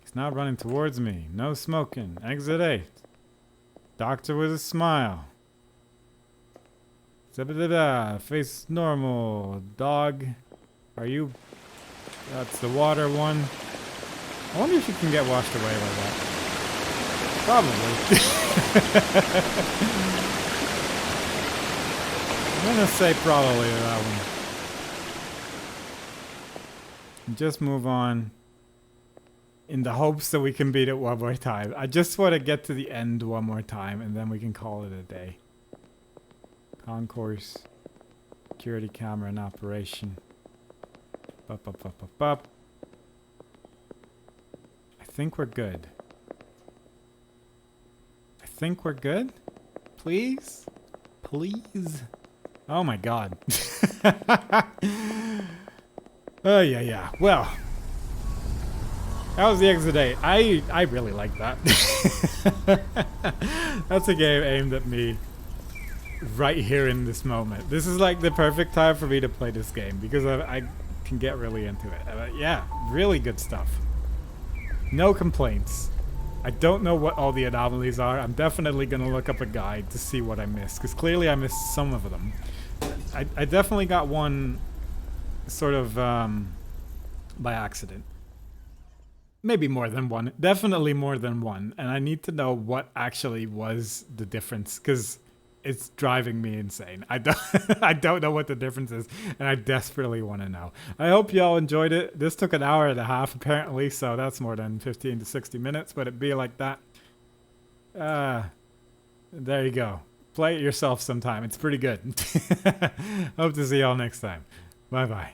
S1: He's now running towards me. No smoking. Exit 8. Doctor with a smile. Face normal. Dog. Are you... That's the water one. I wonder if you can get washed away like that. Probably. I'm gonna say probably that one. Just move on. In the hopes that we can beat it one more time. I just want to get to the end one more time and then we can call it a day. Concourse. Security camera in operation. I think we're good. I think we're good? Please? Please? Oh my god. Oh yeah. Well. That was the Exit 8. I really like that. That's a game aimed at me right here in this moment. This is like the perfect time for me to play this game because I can get really into it. Yeah, really good stuff. No complaints. I don't know what all the anomalies are. I'm definitely gonna look up a guide to see what I missed because clearly I missed some of them. I definitely got one sort of by accident. Maybe more than one. Definitely more than one. And I need to know what actually was the difference because it's driving me insane. I don't know what the difference is and I desperately want to know. I hope y'all enjoyed it. This took an hour and a half apparently, so that's more than 15 to 60 minutes, but it'd be like that. There you go. Play it yourself sometime. It's pretty good. Hope to see y'all next time. Bye bye.